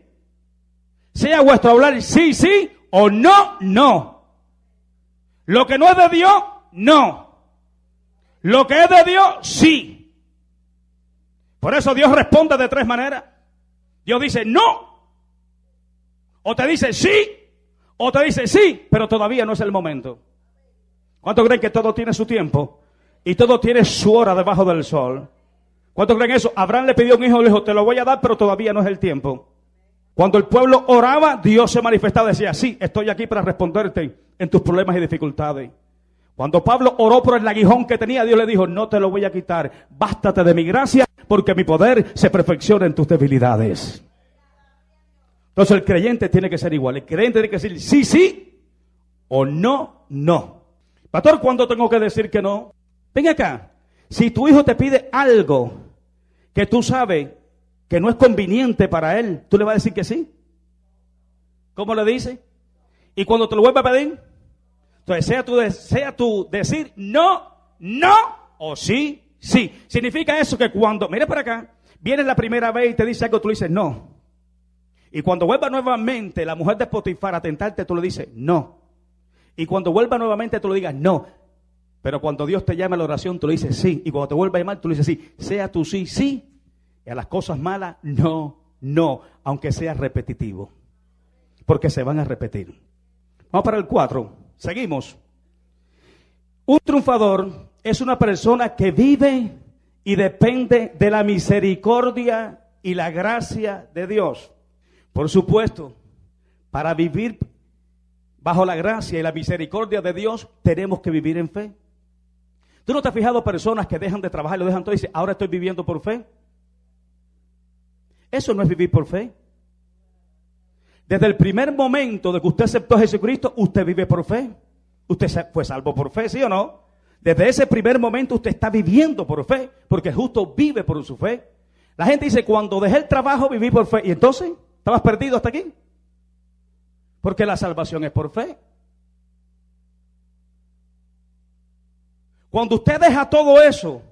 Sea vuestro hablar sí, sí o no, no. Lo que no es de Dios, no. Lo que es de Dios, sí. Por eso Dios responde de tres maneras. Dios dice no. O te dice sí, o te dice sí, pero todavía no es el momento. ¿Cuántos creen que todo tiene su tiempo? Y todo tiene su hora debajo del sol. ¿Cuántos creen eso? Abraham le pidió un hijo, le dijo, te lo voy a dar, pero todavía no es el tiempo. Cuando el pueblo oraba, Dios se manifestaba, decía, sí, estoy aquí para responderte en tus problemas y dificultades. Cuando Pablo oró por el aguijón que tenía, Dios le dijo, no te lo voy a quitar, bástate de mi gracia, porque mi poder se perfecciona en tus debilidades. Entonces el creyente tiene que ser igual, el creyente tiene que decir sí, sí, o no, no. Pastor, ¿cuándo tengo que decir que no? Ven acá, si tu hijo te pide algo que tú sabes que no es conveniente para él, ¿tú le vas a decir que sí? ¿Cómo le dices? Y cuando te lo vuelva a pedir, entonces sea tu decir no, no o sí, sí. Significa eso que cuando, mire para acá, vienes la primera vez y te dice algo, tú le dices no. Y cuando vuelva nuevamente la mujer de Potifar a tentarte, tú le dices no. Y cuando vuelva nuevamente tú le digas no. Pero cuando Dios te llama a la oración, tú le dices sí. Y cuando te vuelva a llamar, tú le dices sí. Sea tu sí, sí. Y a las cosas malas, no, no. Aunque sea repetitivo. Porque se van a repetir. Vamos para el 4. Seguimos. Un triunfador es una persona que vive y depende de la misericordia y la gracia de Dios. Por supuesto, para vivir bajo la gracia y la misericordia de Dios, tenemos que vivir en fe. ¿Tú no te has fijado personas que dejan de trabajar y lo dejan todo y dicen, ahora estoy viviendo por fe? Eso no es vivir por fe. Desde el primer momento de que usted aceptó a Jesucristo, usted vive por fe. Usted fue salvo por fe, ¿sí o no? Desde ese primer momento usted está viviendo por fe, porque el justo vive por su fe. La gente dice, cuando dejé el trabajo viví por fe. ¿Y entonces? ¿Estabas perdido hasta aquí? Porque la salvación es por fe. Cuando usted deja todo eso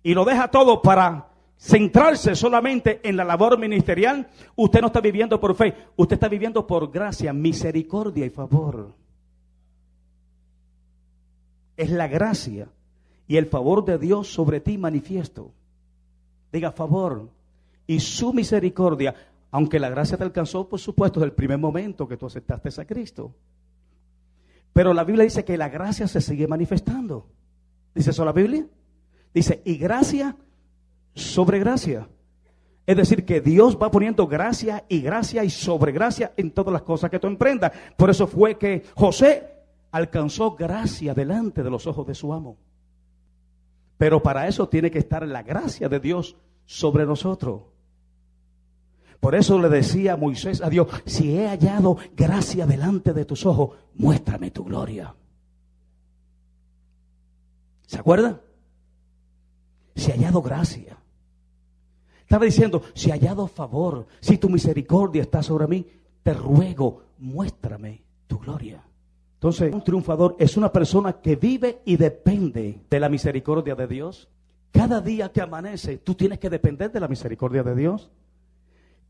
y lo deja todo para centrarse solamente en la labor ministerial, usted no está viviendo por fe, usted está viviendo por gracia, misericordia y favor. Es la gracia y el favor de Dios sobre ti manifiesto. Diga favor y su misericordia, aunque la gracia te alcanzó, por supuesto, desde el primer momento que tú aceptaste a Cristo. Pero la Biblia dice que la gracia se sigue manifestando. ¿Dice eso la Biblia? Dice, y gracia sobre gracia. Es decir, que Dios va poniendo gracia y sobre gracia en todas las cosas que tú emprendas. Por eso fue que José alcanzó gracia delante de los ojos de su amo. Pero para eso tiene que estar la gracia de Dios sobre nosotros. Por eso le decía Moisés a Dios, si he hallado gracia delante de tus ojos, muéstrame tu gloria. ¿Se acuerdan? Si he hallado gracia. Estaba diciendo, si he hallado favor, si tu misericordia está sobre mí, te ruego, muéstrame tu gloria. Entonces, un triunfador es una persona que vive y depende de la misericordia de Dios. Cada día que amanece, tú tienes que depender de la misericordia de Dios.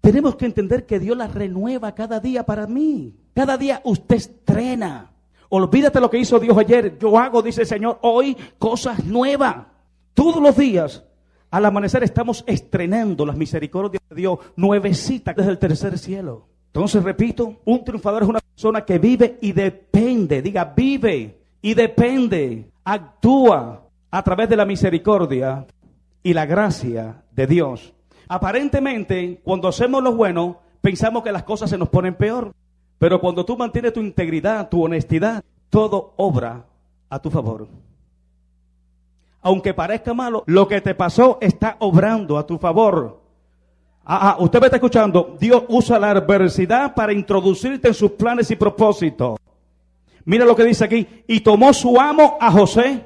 Tenemos que entender que Dios la renueva cada día para mí. Cada día usted estrena. Olvídate lo que hizo Dios ayer. Yo hago, dice el Señor, hoy cosas nuevas. Todos los días, al amanecer, estamos estrenando las misericordias de Dios, nuevecitas desde el tercer cielo. Entonces, repito, un triunfador es una persona que vive y depende. Diga, vive y depende. Actúa a través de la misericordia y la gracia de Dios. Aparentemente, cuando hacemos lo bueno, pensamos que las cosas se nos ponen peor. Pero cuando tú mantienes tu integridad, tu honestidad, todo obra a tu favor. Aunque parezca malo, lo que te pasó está obrando a tu favor. Usted me está escuchando. Dios usa la adversidad para introducirte en sus planes y propósitos. Mira lo que dice aquí. Y tomó su amo a José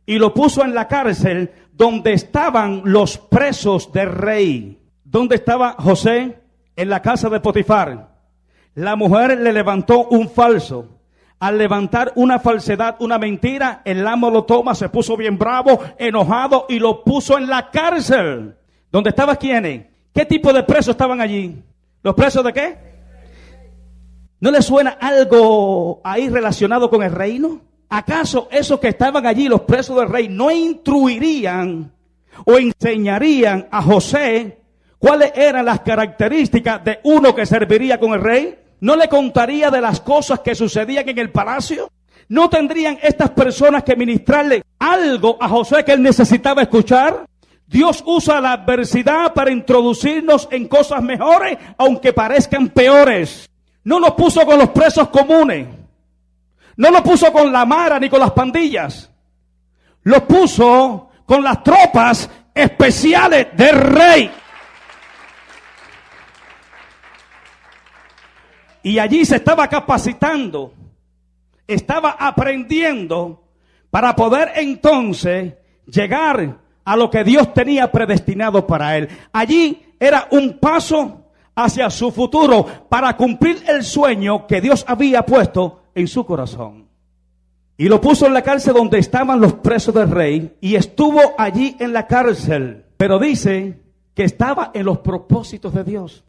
y lo puso en la cárcel donde estaban los presos del rey. ¿Dónde estaba José? En la casa de Potifar. La mujer le levantó un falso. Al levantar una falsedad, una mentira, el amo lo toma, se puso bien bravo, enojado y lo puso en la cárcel. ¿Dónde estaban quiénes? ¿Qué tipo de presos estaban allí? ¿Los presos de qué? ¿No les suena algo ahí relacionado con el reino? ¿Acaso esos que estaban allí, los presos del rey, no instruirían o enseñarían a José cuáles eran las características de uno que serviría con el rey? ¿No le contaría de las cosas que sucedían en el palacio? ¿No tendrían estas personas que ministrarle algo a José que él necesitaba escuchar? Dios usa la adversidad para introducirnos en cosas mejores, aunque parezcan peores. No nos puso con los presos comunes. No los puso con la mara ni con las pandillas. Los puso con las tropas especiales del rey. Y allí se estaba capacitando, estaba aprendiendo para poder entonces llegar a lo que Dios tenía predestinado para él. Allí era un paso hacia su futuro para cumplir el sueño que Dios había puesto en su corazón. Y lo puso en la cárcel donde estaban los presos del rey y estuvo allí en la cárcel. Pero dice que estaba en los propósitos de Dios.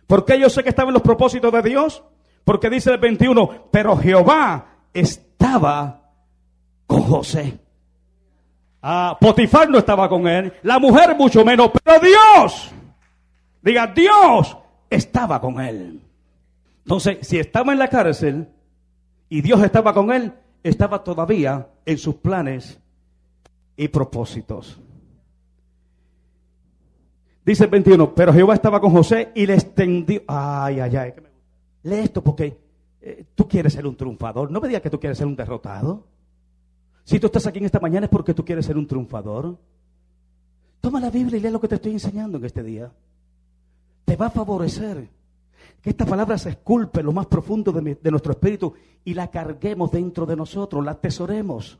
¿Por qué yo sé que estaba en los propósitos de Dios? Porque dice el 21, pero Jehová estaba con José. Potifar no estaba con él, la mujer mucho menos, pero Dios, diga, Dios estaba con él. Entonces, si estaba en la cárcel y Dios estaba con él, estaba todavía en sus planes y propósitos. Dice el 21, pero Jehová estaba con José y le extendió. Lee esto porque tú quieres ser un triunfador. No me digas que tú quieres ser un derrotado. Si tú estás aquí en esta mañana es porque tú quieres ser un triunfador. Toma la Biblia y lee lo que te estoy enseñando en este día. Te va a favorecer que esta palabra se esculpe en lo más profundo de nuestro espíritu y la carguemos dentro de nosotros, la atesoremos.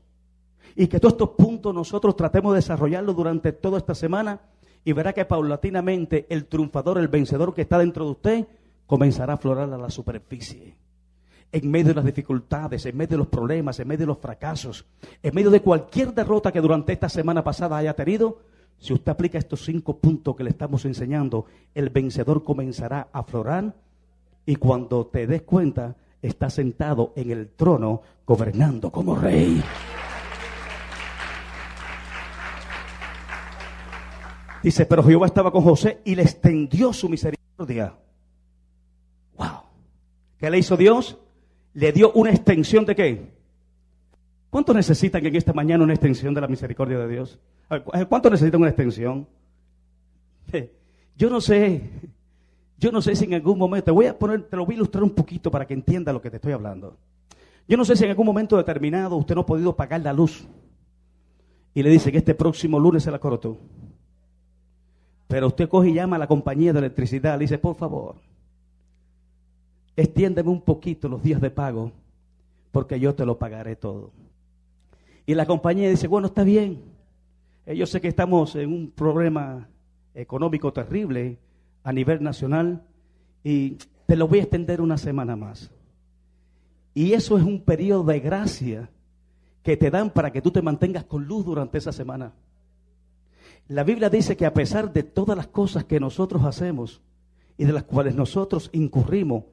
Y que todos estos puntos nosotros tratemos de desarrollarlos durante toda esta semana. Y verá que paulatinamente el triunfador, el vencedor que está dentro de usted, comenzará a aflorar a la superficie. En medio de las dificultades, en medio de los problemas, en medio de los fracasos, en medio de cualquier derrota que durante esta semana pasada haya tenido, si usted aplica estos 5 puntos que le estamos enseñando, el vencedor comenzará a aflorar y cuando te des cuenta, está sentado en el trono gobernando como rey. Dice, pero Jehová estaba con José y le extendió su misericordia. ¡Wow! ¿Qué le hizo Dios? Le dio una extensión ¿de qué? ¿Cuánto necesitan en esta mañana una extensión de la misericordia de Dios? ¿Cuánto necesitan una extensión? Yo no sé si en algún momento, te lo voy a ilustrar un poquito para que entienda lo que te estoy hablando. Yo no sé si en algún momento determinado usted no ha podido pagar la luz y le dice que este próximo lunes se la cortó. Pero usted coge y llama a la compañía de electricidad, le dice, por favor, extiéndeme un poquito los días de pago, porque yo te lo pagaré todo. Y la compañía dice, bueno, está bien. Yo sé que estamos en un problema económico terrible a nivel nacional y te lo voy a extender una semana más. Y eso es un periodo de gracia que te dan para que tú te mantengas con luz durante esa semana. La Biblia dice que a pesar de todas las cosas que nosotros hacemos y de las cuales nosotros incurrimos,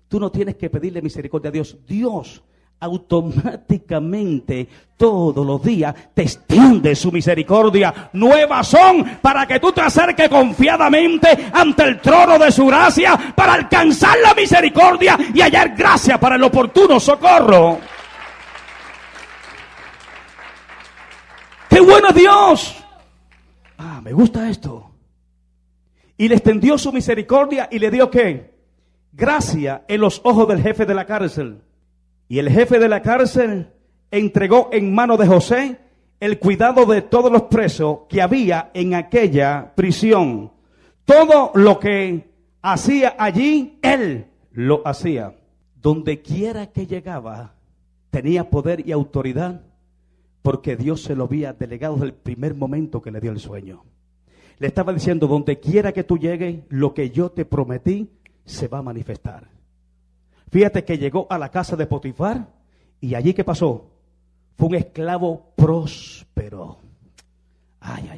tú no tienes que pedirle misericordia a Dios. Dios automáticamente todos los días te extiende su misericordia. Nuevas son para que tú te acerques confiadamente ante el trono de su gracia para alcanzar la misericordia y hallar gracia para el oportuno socorro. ¡Qué bueno es Dios! Me gusta esto. Y le extendió su misericordia y le dio ¿qué? Gracia en los ojos del jefe de la cárcel. Y el jefe de la cárcel entregó en mano de José el cuidado de todos los presos que había en aquella prisión. Todo lo que hacía allí, él lo hacía. Donde quiera que llegaba, tenía poder y autoridad, porque Dios se lo había delegado desde el primer momento que le dio el sueño. Le estaba diciendo, donde quiera que tú llegues, lo que yo te prometí se va a manifestar. Fíjate que llegó a la casa de Potifar, y allí, ¿qué pasó? Fue un esclavo próspero. Ay.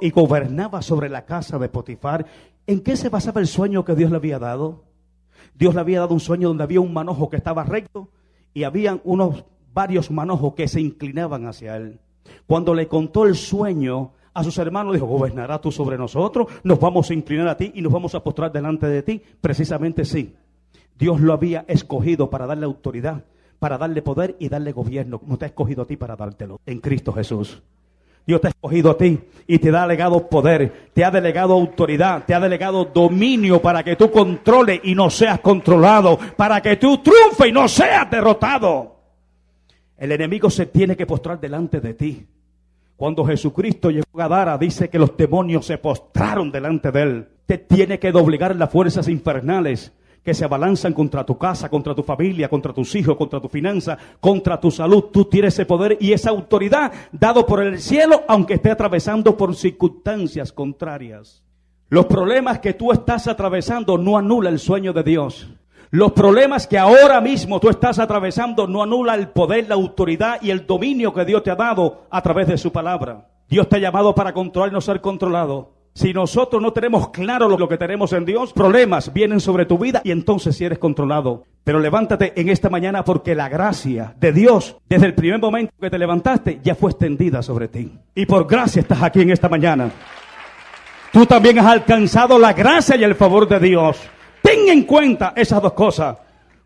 Y gobernaba sobre la casa de Potifar. ¿En qué se basaba el sueño que Dios le había dado? Dios le había dado un sueño donde había un manojo que estaba recto y habían varios manojos que se inclinaban hacia él. Cuando le contó el sueño a sus hermanos, dijo, ¿gobernarás tú sobre nosotros? ¿Nos vamos a inclinar a ti y nos vamos a postrar delante de ti? Precisamente sí. Dios lo había escogido para darle autoridad, para darle poder y darle gobierno. No te ha escogido a ti para dártelo en Cristo Jesús. Dios te ha escogido a ti y te ha delegado poder, te ha delegado autoridad, te ha delegado dominio para que tú controles y no seas controlado, para que tú triunfes y no seas derrotado. El enemigo se tiene que postrar delante de ti. Cuando Jesucristo llegó a Gadara, dice que los demonios se postraron delante de él. Te tiene que doblegar las fuerzas infernales que se abalanzan contra tu casa, contra tu familia, contra tus hijos, contra tu finanza, contra tu salud. Tú tienes ese poder y esa autoridad dado por el cielo, aunque esté atravesando por circunstancias contrarias. Los problemas que tú estás atravesando no anula el sueño de Dios. Los problemas que ahora mismo tú estás atravesando no anula el poder, la autoridad y el dominio que Dios te ha dado a través de su palabra. Dios te ha llamado para controlar y no ser controlado. Si nosotros no tenemos claro lo que tenemos en Dios, problemas vienen sobre tu vida y entonces sí eres controlado. Pero levántate en esta mañana porque la gracia de Dios, desde el primer momento que te levantaste, ya fue extendida sobre ti. Y por gracia estás aquí en esta mañana. Tú también has alcanzado la gracia y el favor de Dios. Ten en cuenta esas dos cosas,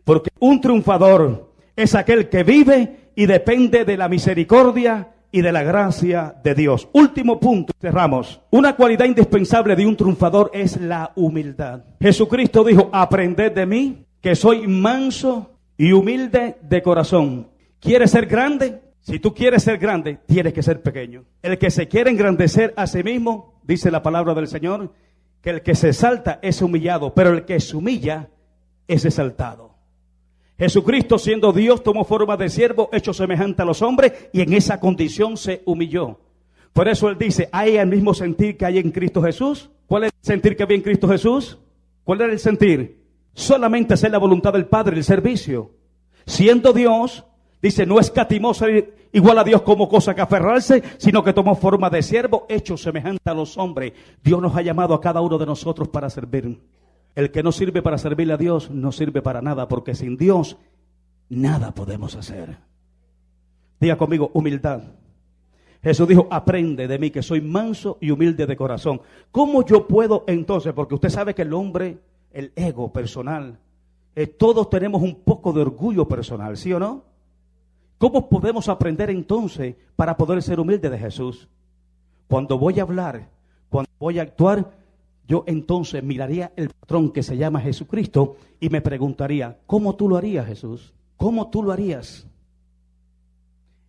porque un triunfador es aquel que vive y depende de la misericordia y de la gracia de Dios. Último punto, cerramos. Una cualidad indispensable de un triunfador es la humildad. Jesucristo dijo, aprended de mí, que soy manso y humilde de corazón. ¿Quieres ser grande? Si tú quieres ser grande, tienes que ser pequeño. El que se quiere engrandecer a sí mismo, dice la palabra del Señor, que el que se exalta es humillado, pero el que se humilla es exaltado. Jesucristo, siendo Dios, tomó forma de siervo, hecho semejante a los hombres, y en esa condición se humilló. Por eso Él dice, ¿hay el mismo sentir que hay en Cristo Jesús? ¿Cuál es el sentir que había en Cristo Jesús? ¿Cuál era el sentir? Solamente hacer la voluntad del Padre, el servicio. Siendo Dios, dice, no escatimó ser igual a Dios como cosa que aferrarse, sino que tomó forma de siervo, hecho semejante a los hombres. Dios nos ha llamado a cada uno de nosotros para servir. El que no sirve para servirle a Dios, no sirve para nada, porque sin Dios, nada podemos hacer. Diga conmigo, humildad. Jesús dijo, aprende de mí, que soy manso y humilde de corazón. ¿Cómo yo puedo entonces? Porque usted sabe que el hombre, el ego personal, todos tenemos un poco de orgullo personal, ¿sí o no? ¿Cómo podemos aprender entonces para poder ser humilde de Jesús? Cuando voy a hablar, cuando voy a actuar, yo entonces miraría el patrón que se llama Jesucristo y me preguntaría, ¿cómo tú lo harías, Jesús? ¿Cómo tú lo harías?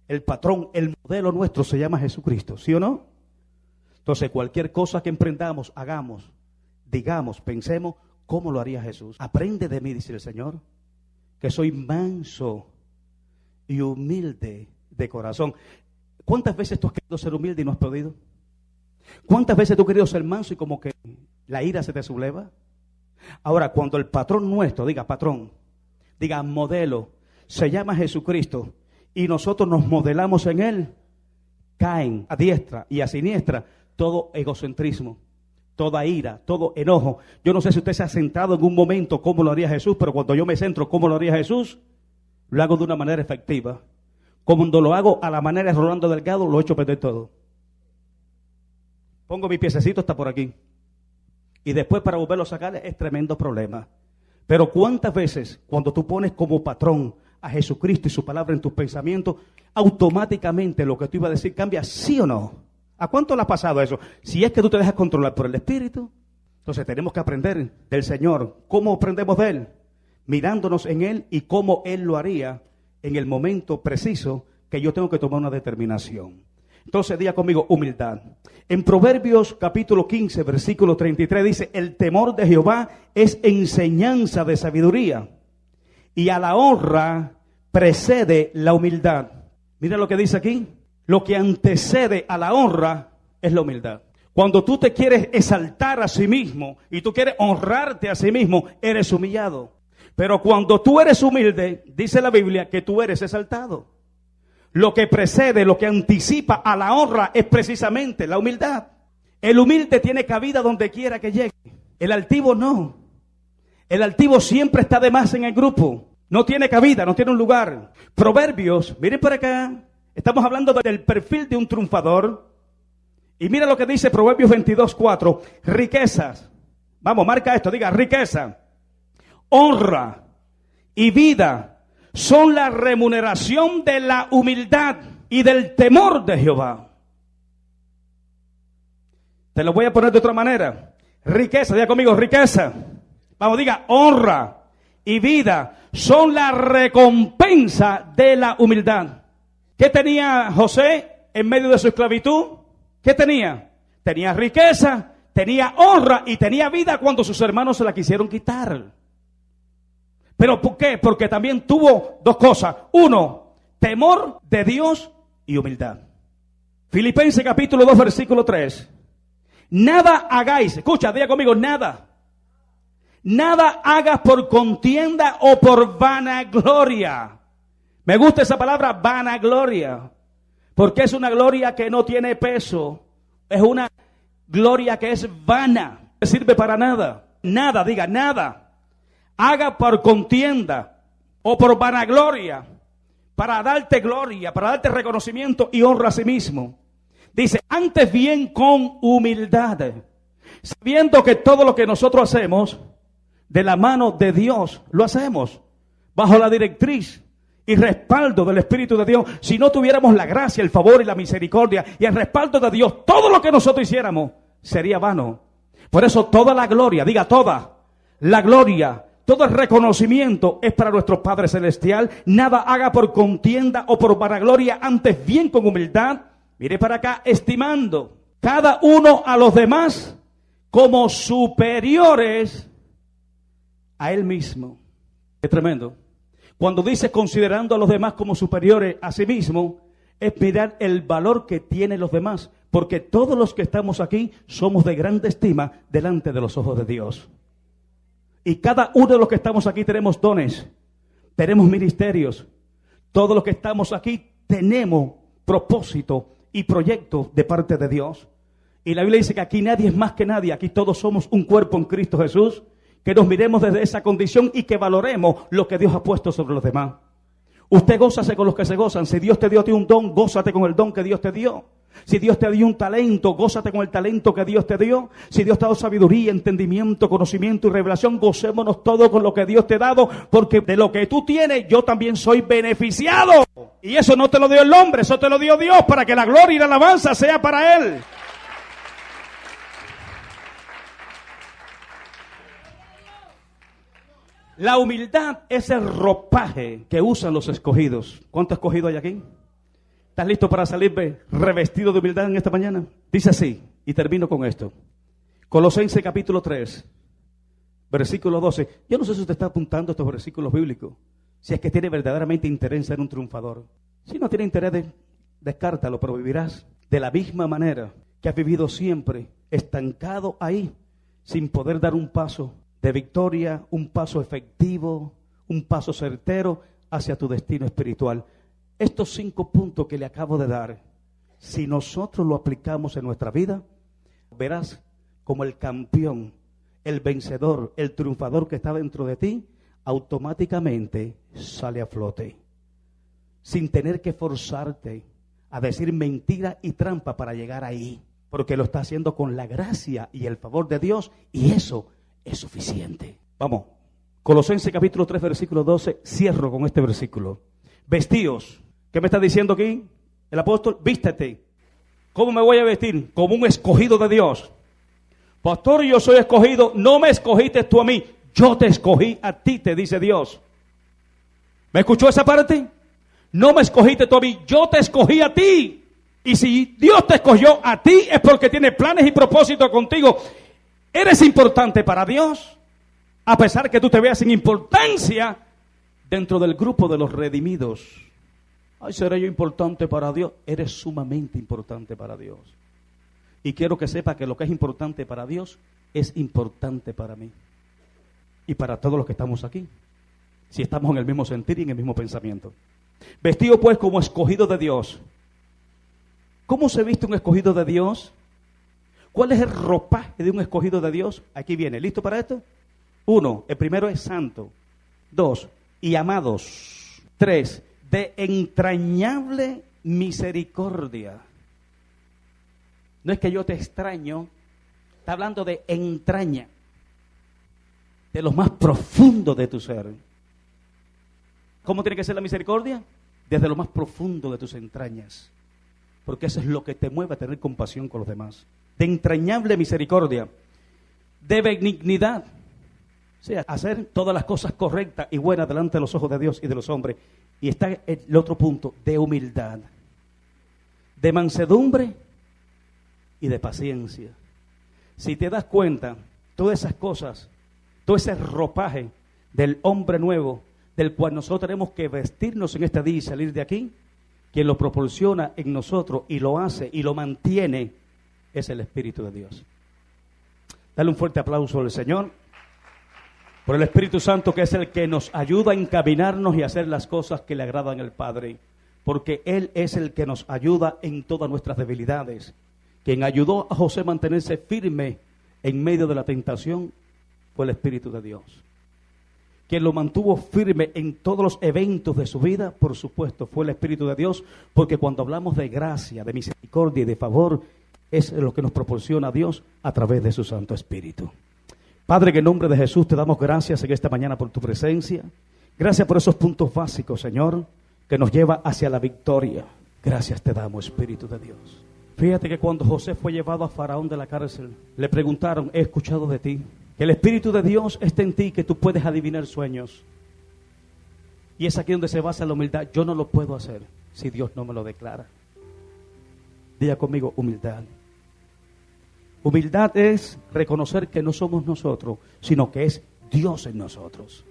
El patrón, el modelo nuestro se llama Jesucristo, ¿sí o no? Entonces, cualquier cosa que emprendamos, hagamos, digamos, pensemos, ¿cómo lo haría Jesús? Aprende de mí, dice el Señor, que soy manso y humilde de corazón. ¿Cuántas veces tú has querido ser humilde y no has podido? ¿Cuántas veces tú has querido ser manso y como que la ira se te subleva? Ahora, cuando el patrón nuestro, diga patrón, diga modelo, se llama Jesucristo y nosotros nos modelamos en Él, caen a diestra y a siniestra todo egocentrismo, toda ira, todo enojo. Yo no sé si usted se ha centrado en un momento cómo lo haría Jesús, pero cuando yo me centro cómo lo haría Jesús, lo hago de una manera efectiva. Cuando lo hago a la manera de Rolando Delgado, lo echo a perder todo. Pongo mi piececito hasta por aquí. Y después para volverlo a sacar es tremendo problema. Pero ¿cuántas veces cuando tú pones como patrón a Jesucristo y su palabra en tus pensamientos, automáticamente lo que tú ibas a decir cambia, sí o no? ¿A cuánto le ha pasado eso? Si es que tú te dejas controlar por el Espíritu, entonces tenemos que aprender del Señor. ¿Cómo aprendemos de Él? Mirándonos en Él y cómo Él lo haría en el momento preciso que yo tengo que tomar una determinación. Entonces diga conmigo, humildad. En Proverbios capítulo 15, versículo 33 dice, el temor de Jehová es enseñanza de sabiduría, y a la honra precede la humildad. Mira lo que dice aquí. Lo que antecede a la honra es la humildad. Cuando tú te quieres exaltar a sí mismo y tú quieres honrarte a sí mismo, eres humillado. Pero cuando tú eres humilde, dice la Biblia que tú eres exaltado. Lo que precede, lo que anticipa a la honra es precisamente la humildad. El humilde tiene cabida donde quiera que llegue. El altivo no. El altivo siempre está de más en el grupo. No tiene cabida, no tiene un lugar. Proverbios, miren por acá. Estamos hablando del perfil de un triunfador. Y mira lo que dice Proverbios 22:4. Riquezas. Vamos, marca esto, diga riqueza, honra y vida son la remuneración de la humildad y del temor de Jehová. Te lo voy a poner de otra manera. Riqueza, diga conmigo, riqueza. Vamos, diga, honra y vida son la recompensa de la humildad. ¿Qué tenía José en medio de su esclavitud? ¿Qué tenía? Tenía riqueza, tenía honra y tenía vida cuando sus hermanos se la quisieron quitar. ¿Pero por qué? Porque también tuvo dos cosas. Uno, temor de Dios y humildad. Filipenses capítulo 2, versículo 3. Nada hagáis, escucha, diga conmigo, nada. Nada hagas por contienda o por vanagloria. Me gusta esa palabra, vanagloria. Porque es una gloria que no tiene peso. Es una gloria que es vana. No sirve para nada. Nada, diga, nada. Haga por contienda o por vanagloria, para darte gloria, para darte reconocimiento y honra a sí mismo. Dice, antes bien con humildad, sabiendo que todo lo que nosotros hacemos, de la mano de Dios, lo hacemos, bajo la directriz y respaldo del Espíritu de Dios. Si no tuviéramos la gracia, el favor y la misericordia y el respaldo de Dios, todo lo que nosotros hiciéramos sería vano. Por eso toda la gloria, diga toda, la gloria, todo el reconocimiento es para nuestro Padre Celestial. Nada haga por contienda o por vanagloria, antes bien con humildad. Mire para acá, estimando cada uno a los demás como superiores a él mismo. Es tremendo. Cuando dice considerando a los demás como superiores a sí mismo, es mirar el valor que tienen los demás. Porque todos los que estamos aquí somos de grande estima delante de los ojos de Dios. Y cada uno de los que estamos aquí tenemos dones, tenemos ministerios. Todos los que estamos aquí tenemos propósito y proyecto de parte de Dios. Y la Biblia dice que aquí nadie es más que nadie. Aquí todos somos un cuerpo en Cristo Jesús. Que nos miremos desde esa condición y que valoremos lo que Dios ha puesto sobre los demás. Usted gózase con los que se gozan. Si Dios te dio a ti un don, gózate con el don que Dios te dio. Si Dios te dio un talento, gózate con el talento que Dios te dio. Si Dios te ha dado sabiduría, entendimiento, conocimiento y revelación, gocémonos todos con lo que Dios te ha dado, porque de lo que tú tienes, yo también soy beneficiado. Y eso no te lo dio el hombre, eso te lo dio Dios, para que la gloria y la alabanza sea para Él. La humildad es el ropaje que usan los escogidos. ¿Cuántos escogidos hay aquí? ¿Estás listo para salir revestido de humildad en esta mañana? Dice así, y termino con esto. Colosenses capítulo 3, versículo 12. Yo no sé si usted está apuntando estos versículos bíblicos, si es que tiene verdaderamente interés en ser un triunfador. Si no tiene interés, descártalo, pero vivirás de la misma manera que has vivido siempre, estancado ahí, sin poder dar un paso de victoria, un paso efectivo, un paso certero hacia tu destino espiritual. Estos 5 puntos que le acabo de dar, si nosotros lo aplicamos en nuestra vida, verás como el campeón, el vencedor, el triunfador que está dentro de ti, automáticamente sale a flote. Sin tener que forzarte a decir mentira y trampa para llegar ahí. Porque lo está haciendo con la gracia y el favor de Dios, y eso es suficiente. Vamos, Colosenses capítulo 3, versículo 12, cierro con este versículo. Vestíos. ¿Qué me está diciendo aquí el apóstol? Vístete. ¿Cómo me voy a vestir? Como un escogido de Dios. Pastor, yo soy escogido. No me escogiste tú a mí, yo te escogí a ti, te dice Dios. ¿Me escuchó esa parte? No me escogiste tú a mí, yo te escogí a ti. Y si Dios te escogió a ti es porque tiene planes y propósitos contigo. Eres importante para Dios, a pesar que tú te veas sin importancia dentro del grupo de los redimidos. Ay, ¿seré yo importante para Dios? Eres sumamente importante para Dios. Y quiero que sepa que lo que es importante para Dios es importante para mí. Y para todos los que estamos aquí. Si estamos en el mismo sentir y en el mismo pensamiento. Vestido pues como escogido de Dios. ¿Cómo se viste un escogido de Dios? ¿Cuál es el ropaje de un escogido de Dios? Aquí viene. ¿Listo para esto? 1. El primero es santo. 2. Y amados. 3. De entrañable misericordia. No es que yo te extraño, está hablando de entraña, de lo más profundo de tu ser. ¿Cómo tiene que ser la misericordia? Desde lo más profundo de tus entrañas, porque eso es lo que te mueve a tener compasión con los demás. De entrañable misericordia, de benignidad, o sea, hacer todas las cosas correctas y buenas delante de los ojos de Dios y de los hombres. Y está el otro punto, de humildad, de mansedumbre y de paciencia. Si te das cuenta, todas esas cosas, todo ese ropaje del hombre nuevo, del cual nosotros tenemos que vestirnos en este día y salir de aquí, quien lo proporciona en nosotros y lo hace y lo mantiene, es el Espíritu de Dios. Dale un fuerte aplauso al Señor por el Espíritu Santo, que es el que nos ayuda a encaminarnos y a hacer las cosas que le agradan al Padre, porque Él es el que nos ayuda en todas nuestras debilidades. Quien ayudó a José a mantenerse firme en medio de la tentación fue el Espíritu de Dios. Quien lo mantuvo firme en todos los eventos de su vida, por supuesto, fue el Espíritu de Dios, porque cuando hablamos de gracia, de misericordia y de favor, es lo que nos proporciona Dios a través de su Santo Espíritu. Padre, que en nombre de Jesús te damos gracias en esta mañana por tu presencia. Gracias por esos puntos básicos, Señor, que nos lleva hacia la victoria. Gracias te damos, Espíritu de Dios. Fíjate que cuando José fue llevado a Faraón de la cárcel, le preguntaron, he escuchado de ti, que el Espíritu de Dios está en ti, que tú puedes adivinar sueños. Y es aquí donde se basa la humildad. Yo no lo puedo hacer si Dios no me lo declara. Diga conmigo, humildad. Humildad es reconocer que no somos nosotros, sino que es Dios en nosotros.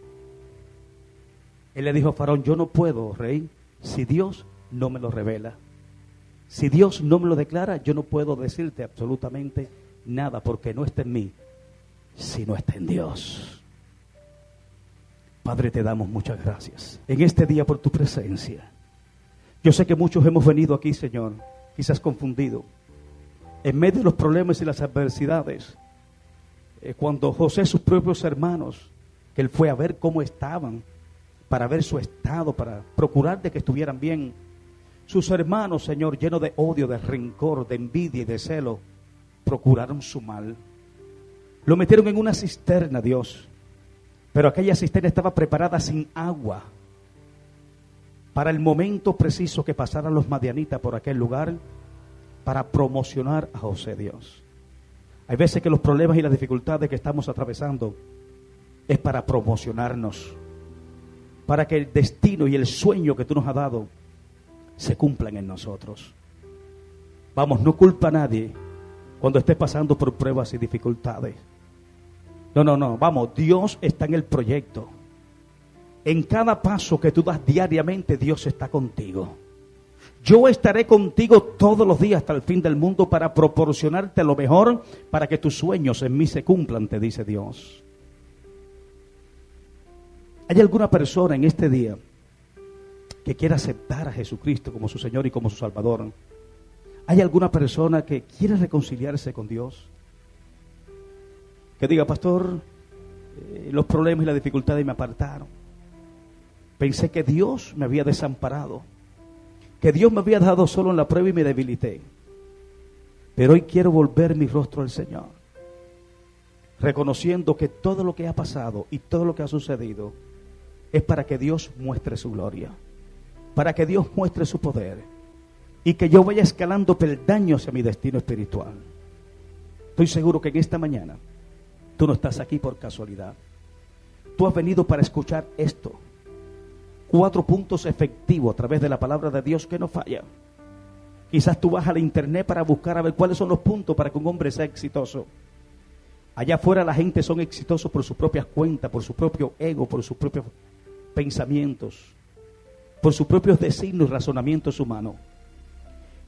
Él le dijo a Faraón, yo no puedo, rey, si Dios no me lo revela. Si Dios no me lo declara, yo no puedo decirte absolutamente nada, porque no está en mí, sino está en Dios. Padre, te damos muchas gracias en este día por tu presencia. Yo sé que muchos hemos venido aquí, Señor, quizás confundidos, en medio de los problemas y las adversidades. Cuando José, sus propios hermanos, que él fue a ver cómo estaban, para ver su estado, para procurar de que estuvieran bien. Sus hermanos, Señor, llenos de odio, de rencor, de envidia y de celo, procuraron su mal. Lo metieron en una cisterna, Dios. Pero aquella cisterna estaba preparada sin agua. Para el momento preciso que pasaran los madianitas por aquel lugar, para promocionar a José, Dios. Hay veces que los problemas y las dificultades que estamos atravesando es para promocionarnos, para que el destino y el sueño que tú nos has dado se cumplan en nosotros. Vamos, no culpa a nadie cuando estés pasando por pruebas y dificultades. No, vamos, Dios está en el proyecto. En cada paso que tú das diariamente, Dios está contigo. Yo estaré contigo todos los días hasta el fin del mundo para proporcionarte lo mejor, para que tus sueños en mí se cumplan, te dice Dios. ¿Hay alguna persona en este día que quiera aceptar a Jesucristo como su Señor y como su Salvador? ¿Hay alguna persona que quiere reconciliarse con Dios? Que diga, pastor, los problemas y las dificultades me apartaron. Pensé que Dios me había desamparado, que Dios me había dejado solo en la prueba y me debilité. Pero hoy quiero volver mi rostro al Señor, reconociendo que todo lo que ha pasado y todo lo que ha sucedido es para que Dios muestre su gloria, para que Dios muestre su poder y que yo vaya escalando peldaños hacia mi destino espiritual. Estoy seguro que en esta mañana tú no estás aquí por casualidad. Tú has venido para escuchar esto. 4 puntos efectivos a través de la palabra de Dios que no falla. Quizás tú vas a la internet para buscar a ver cuáles son los puntos para que un hombre sea exitoso. Allá afuera la gente son exitosos por sus propias cuentas, por su propio ego, por sus propios pensamientos, por sus propios designios y razonamientos humanos.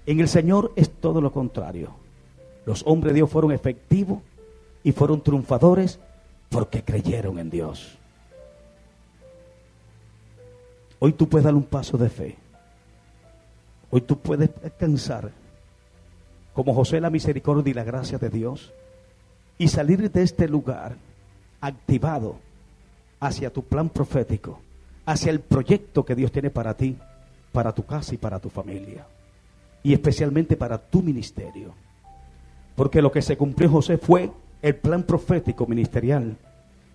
En el Señor es todo lo contrario. Los hombres de Dios fueron efectivos y fueron triunfadores porque creyeron en Dios. Hoy tú puedes dar un paso de fe. Hoy tú puedes descansar como José, la misericordia y la gracia de Dios, y salir de este lugar activado hacia tu plan profético, hacia el proyecto que Dios tiene para ti, para tu casa y para tu familia, y especialmente para tu ministerio. Porque lo que se cumplió en José fue el plan profético ministerial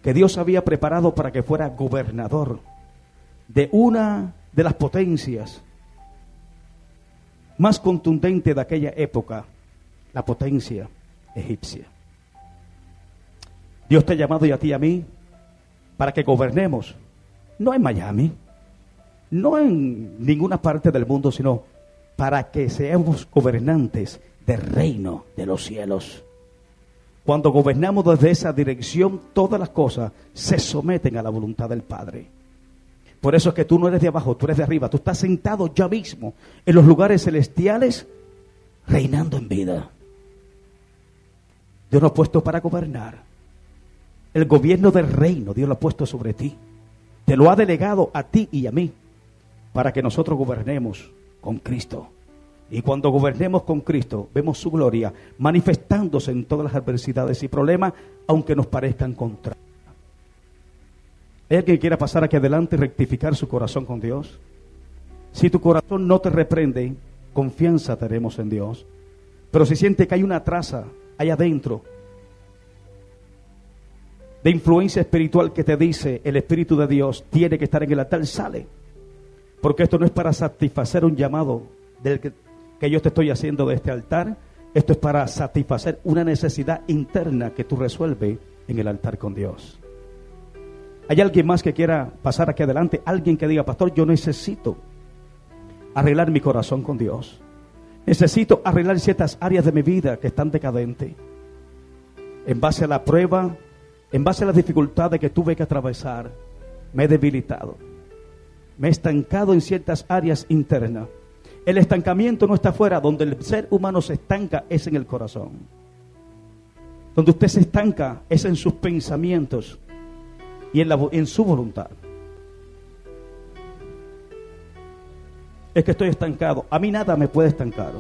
que Dios había preparado para que fuera gobernador de una de las potencias más contundentes de aquella época, la potencia egipcia. Dios te ha llamado y a ti y a mí para que gobernemos, no en Miami, no en ninguna parte del mundo, sino para que seamos gobernantes del reino de los cielos. Cuando gobernamos desde esa dirección, todas las cosas se someten a la voluntad del Padre. Por eso es que tú no eres de abajo, tú eres de arriba. Tú estás sentado ya mismo en los lugares celestiales, reinando en vida. Dios nos ha puesto para gobernar. El gobierno del reino, Dios lo ha puesto sobre ti. Te lo ha delegado a ti y a mí, para que nosotros gobernemos con Cristo. Y cuando gobernemos con Cristo, vemos su gloria manifestándose en todas las adversidades y problemas, aunque nos parezcan contrarios. ¿Hay alguien que quiera pasar aquí adelante y rectificar su corazón con Dios? Si tu corazón no te reprende, confianza tenemos en Dios. Pero si siente que hay una traza allá adentro de influencia espiritual que te dice el Espíritu de Dios tiene que estar en el altar, sale. Porque esto no es para satisfacer un llamado del que yo te estoy haciendo de este altar. Esto es para satisfacer una necesidad interna que tú resuelves en el altar con Dios. ¿Hay alguien más que quiera pasar aquí adelante? Alguien que diga, pastor, yo necesito arreglar mi corazón con Dios. Necesito arreglar ciertas áreas de mi vida que están decadentes. En base a la prueba, en base a las dificultades que tuve que atravesar, me he debilitado. Me he estancado en ciertas áreas internas. El estancamiento no está afuera. Donde el ser humano se estanca es en el corazón. Donde usted se estanca es en sus pensamientos y en su voluntad. Es que estoy estancado. A mí nada me puede estancar.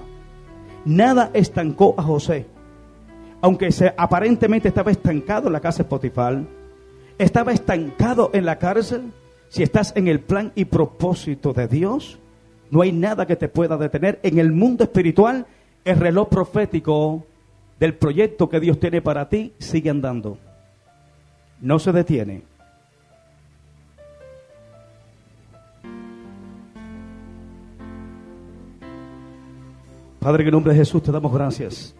Nada estancó a José. Aunque aparentemente estaba estancado en la casa de Potifar, estaba estancado en la cárcel. Si estás en el plan y propósito de Dios, no hay nada que te pueda detener. En el mundo espiritual, el reloj profético del proyecto que Dios tiene para ti sigue andando. No se detiene. Padre, en el nombre de Jesús te damos gracias.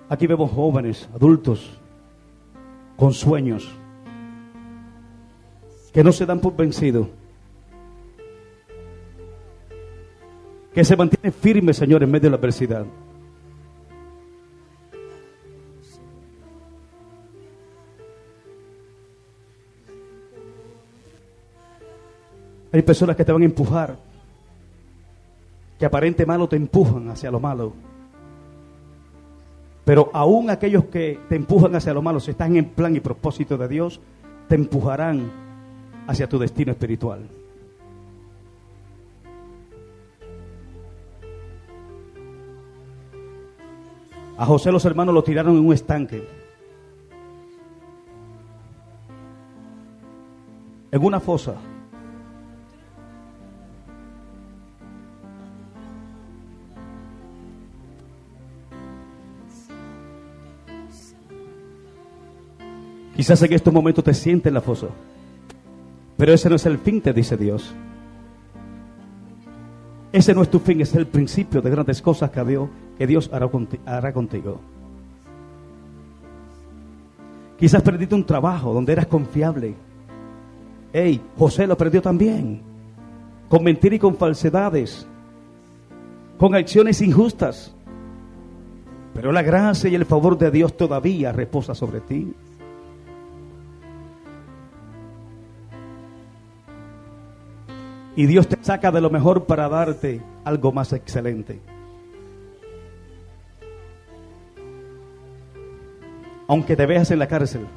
Aquí vemos jóvenes, adultos, con sueños, que no se dan por vencidos, que se mantienen firmes, Señor, en medio de la adversidad. Hay personas que te van a empujar, que aparente malo te empujan hacia lo malo. Pero aún aquellos que te empujan hacia lo malo, si están en plan y propósito de Dios, te empujarán hacia tu destino espiritual. A José los hermanos lo tiraron en un estanque, en una fosa. Quizás en estos momentos te sientes en la fosa, pero ese no es el fin, te dice Dios. Ese no es tu fin, es el principio de grandes cosas que Dios hará contigo. Quizás perdiste un trabajo donde eras confiable. José lo perdió también, con mentiras y con falsedades. con acciones injustas. Pero la gracia y el favor de Dios todavía reposa sobre ti. Y Dios te saca de lo mejor para darte algo más excelente. Aunque te veas en la cárcel,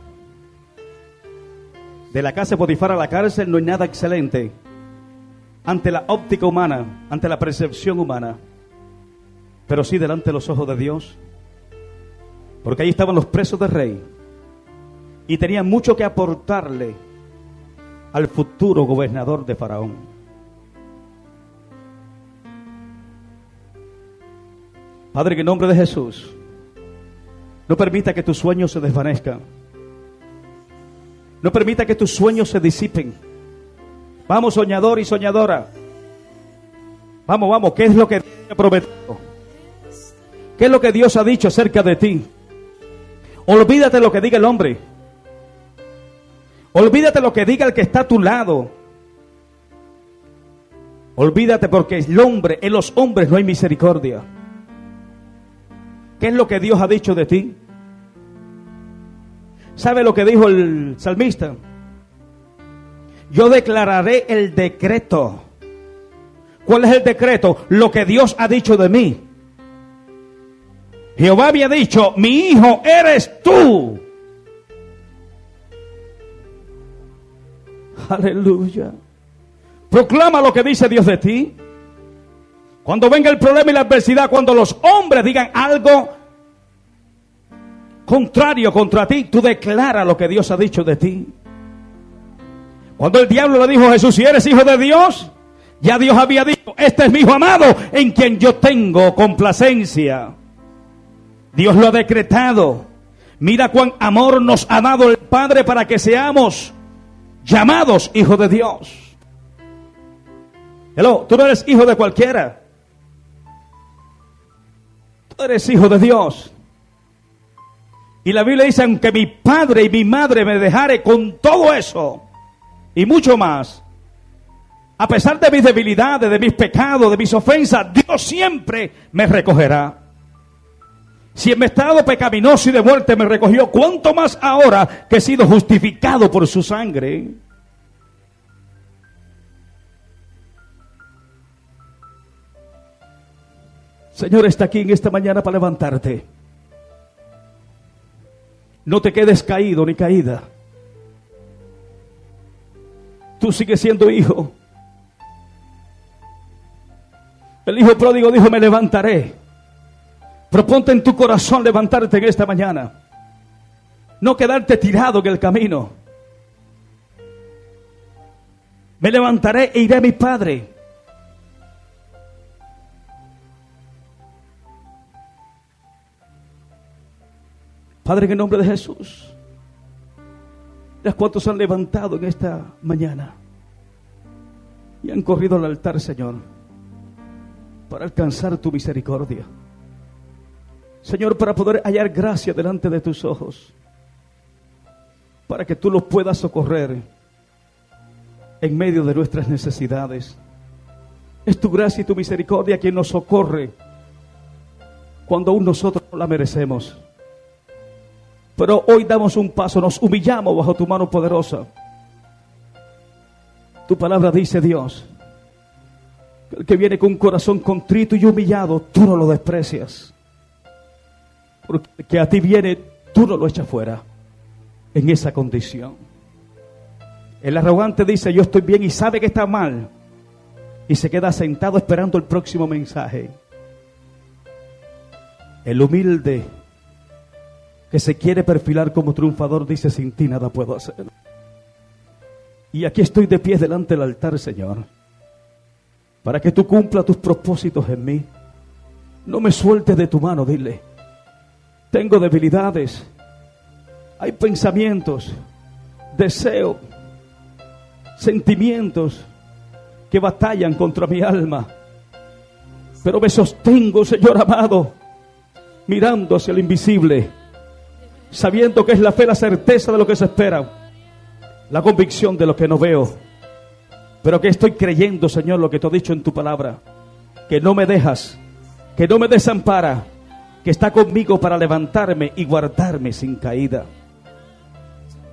de la casa de Potifar a la cárcel no hay nada excelente ante la óptica humana, ante la percepción humana, pero sí delante de los ojos de Dios, porque ahí estaban los presos del rey y tenían mucho que aportarle al futuro gobernador de Faraón. Padre, en el nombre de Jesús, no permita que tus sueños se desvanezcan. No permita que tus sueños se disipen. Vamos, soñador y soñadora. Vamos, vamos, ¿qué es lo que Dios te ha prometido? ¿Qué es lo que Dios ha dicho acerca de ti? Olvídate lo que diga el hombre. Olvídate lo que diga el que está a tu lado. Olvídate, porque el hombre, en los hombres no hay misericordia. ¿Qué es lo que Dios ha dicho de ti? ¿Sabe lo que dijo el salmista? Yo declararé el decreto. ¿Cuál es el decreto? Lo que Dios ha dicho de mí. Jehová había dicho, mi hijo eres tú. Aleluya. Proclama lo que dice Dios de ti. Cuando venga el problema y la adversidad, cuando los hombres digan algo contrario contra ti, tú declara lo que Dios ha dicho de ti. Cuando el diablo le dijo a Jesús, si eres hijo de Dios, ya Dios había dicho, este es mi hijo amado, en quien yo tengo complacencia. Dios lo ha decretado. Mira cuán amor nos ha dado el Padre para que seamos llamados hijos de Dios. Hello, tú no eres hijo de cualquiera. Tú eres hijo de Dios. Y la Biblia dice, aunque mi padre y mi madre me dejare, con todo eso y mucho más, a pesar de mis debilidades, de mis pecados, de mis ofensas, Dios siempre me recogerá. Si en mi estado pecaminoso y de muerte me recogió, ¿cuánto más ahora que he sido justificado por su sangre? Señor está aquí en esta mañana para levantarte. No te quedes caído ni caída. Tú sigues siendo hijo. El hijo pródigo dijo, me levantaré. Proponte en tu corazón levantarte en esta mañana. No quedarte tirado en el camino. Me levantaré e iré a mi Padre. Padre, en el nombre de Jesús, ¿las cuántos han levantado en esta mañana y han corrido al altar, Señor, para alcanzar tu misericordia? Señor, para poder hallar gracia delante de tus ojos, para que tú los puedas socorrer en medio de nuestras necesidades. Es tu gracia y tu misericordia quien nos socorre cuando aún nosotros no la merecemos. Pero hoy damos un paso, nos humillamos bajo tu mano poderosa. Tu palabra dice, Dios, que el que viene con un corazón contrito y humillado, tú no lo desprecias. Porque el que a ti viene, tú no lo echas fuera en esa condición. El arrogante dice, yo estoy bien, y sabe que está mal, y se queda sentado esperando el próximo mensaje. El humilde, que se quiere perfilar como triunfador, dice, sin ti nada puedo hacer. Y aquí estoy de pie delante del altar, Señor, para que tú cumplas tus propósitos en mí. No me sueltes de tu mano, dile. Tengo debilidades, hay pensamientos, deseos, sentimientos que batallan contra mi alma. Pero me sostengo, Señor amado, mirando hacia el invisible, sabiendo que es la fe, la certeza de lo que se espera, la convicción de lo que no veo, pero que estoy creyendo, Señor, lo que te he dicho en tu palabra, que no me dejas que no me desampara, que está conmigo para levantarme y guardarme sin caída.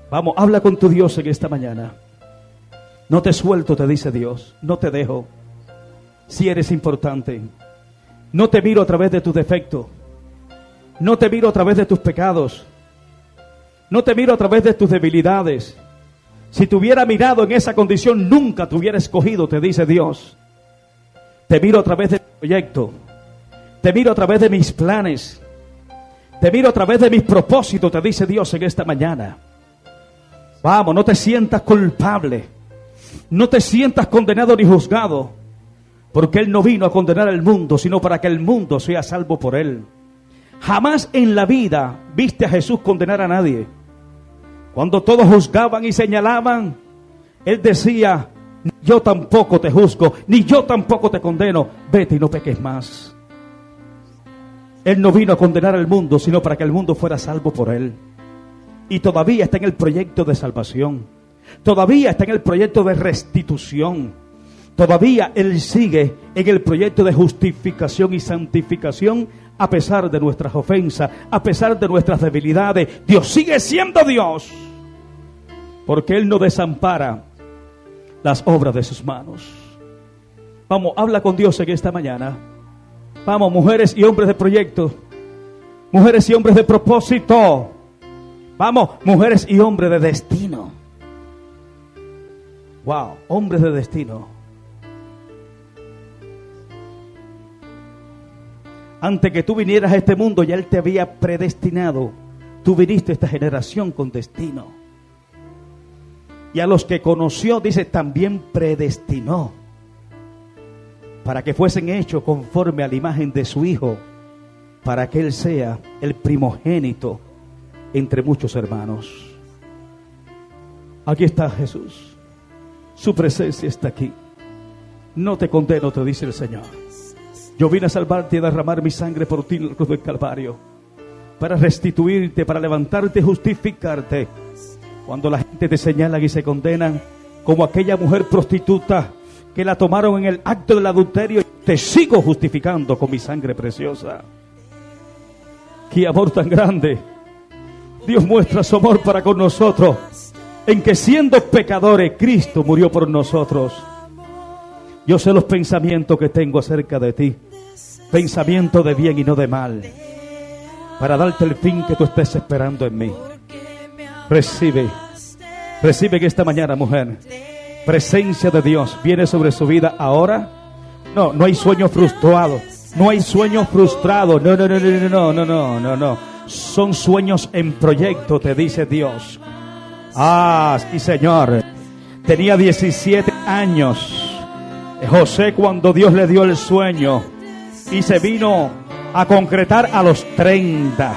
Vamos, habla con tu Dios en esta mañana. No te suelto, te dice Dios, no te dejo. Si eres importante, no te miro a través de tus defectos, no te miro a través de tus pecados, no te miro a través de tus debilidades. Si te hubiera mirado en esa condición, nunca te hubiera escogido, te dice Dios. Te miro a través de mi proyecto, te miro a través de mis planes, te miro a través de mis propósitos, te dice Dios en esta mañana. Vamos, no te sientas culpable, no te sientas condenado ni juzgado, porque Él no vino a condenar al mundo, sino para que el mundo sea salvo por Él. Jamás en la vida viste a Jesús condenar a nadie. Cuando todos juzgaban y señalaban, Él decía: yo tampoco te juzgo, ni yo tampoco te condeno, vete y no peques más. Él no vino a condenar al mundo, sino para que el mundo fuera salvo por Él. Y todavía está en el proyecto de salvación, todavía está en el proyecto de restitución, todavía Él sigue en el proyecto de justificación y santificación. A pesar de nuestras ofensas, a pesar de nuestras debilidades, Dios sigue siendo Dios, porque Él no desampara las obras de sus manos. Vamos, habla con Dios en esta mañana. Vamos, mujeres y hombres de proyecto, mujeres y hombres de propósito. Vamos, mujeres y hombres de destino. Wow, hombres de destino. Antes que tú vinieras a este mundo, ya Él te había predestinado. Tú viniste a esta generación con destino. Y a los que conoció, dice, también predestinó, para que fuesen hechos conforme a la imagen de su Hijo, para que Él sea el primogénito entre muchos hermanos. Aquí está Jesús. Su presencia está aquí. No te condeno, te dice el Señor. Yo vine a salvarte y a derramar mi sangre por ti en la cruz del Calvario, para restituirte, para levantarte y justificarte. Cuando la gente te señala y se condenan, como aquella mujer prostituta que la tomaron en el acto del adulterio, te sigo justificando con mi sangre preciosa. ¡Qué amor tan grande! Dios muestra su amor para con nosotros, en que siendo pecadores, Cristo murió por nosotros. Yo sé los pensamientos que tengo acerca de ti, pensamientos de bien y no de mal, para darte el fin que tú estés esperando en mí. Recibe que esta mañana, mujer, presencia de Dios viene sobre su vida ahora. No hay sueños frustrados, no hay sueños frustrados, no. Son sueños en proyecto, te dice Dios. Ah, sí, Señor. Tenía 17 años José cuando Dios le dio el sueño, y se vino a concretar a los 30.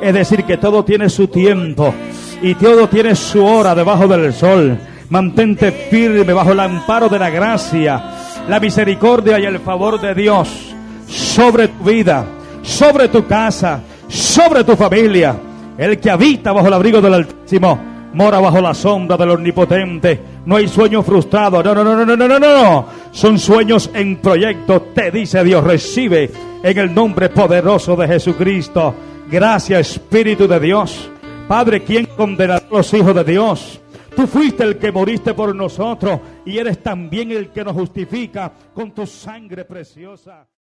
Es decir, que todo tiene su tiempo y todo tiene su hora debajo del sol. Mantente firme bajo el amparo de la gracia, la misericordia y el favor de Dios sobre tu vida, sobre tu casa, sobre tu familia. El que habita bajo el abrigo del Altísimo mora bajo la sombra del Omnipotente. No hay sueños frustrados, no. Son sueños en proyecto, te dice Dios. Recibe en el nombre poderoso de Jesucristo. Gracias, Espíritu de Dios. Padre, ¿quién condenará a los hijos de Dios? Tú fuiste el que moriste por nosotros y eres también el que nos justifica con tu sangre preciosa.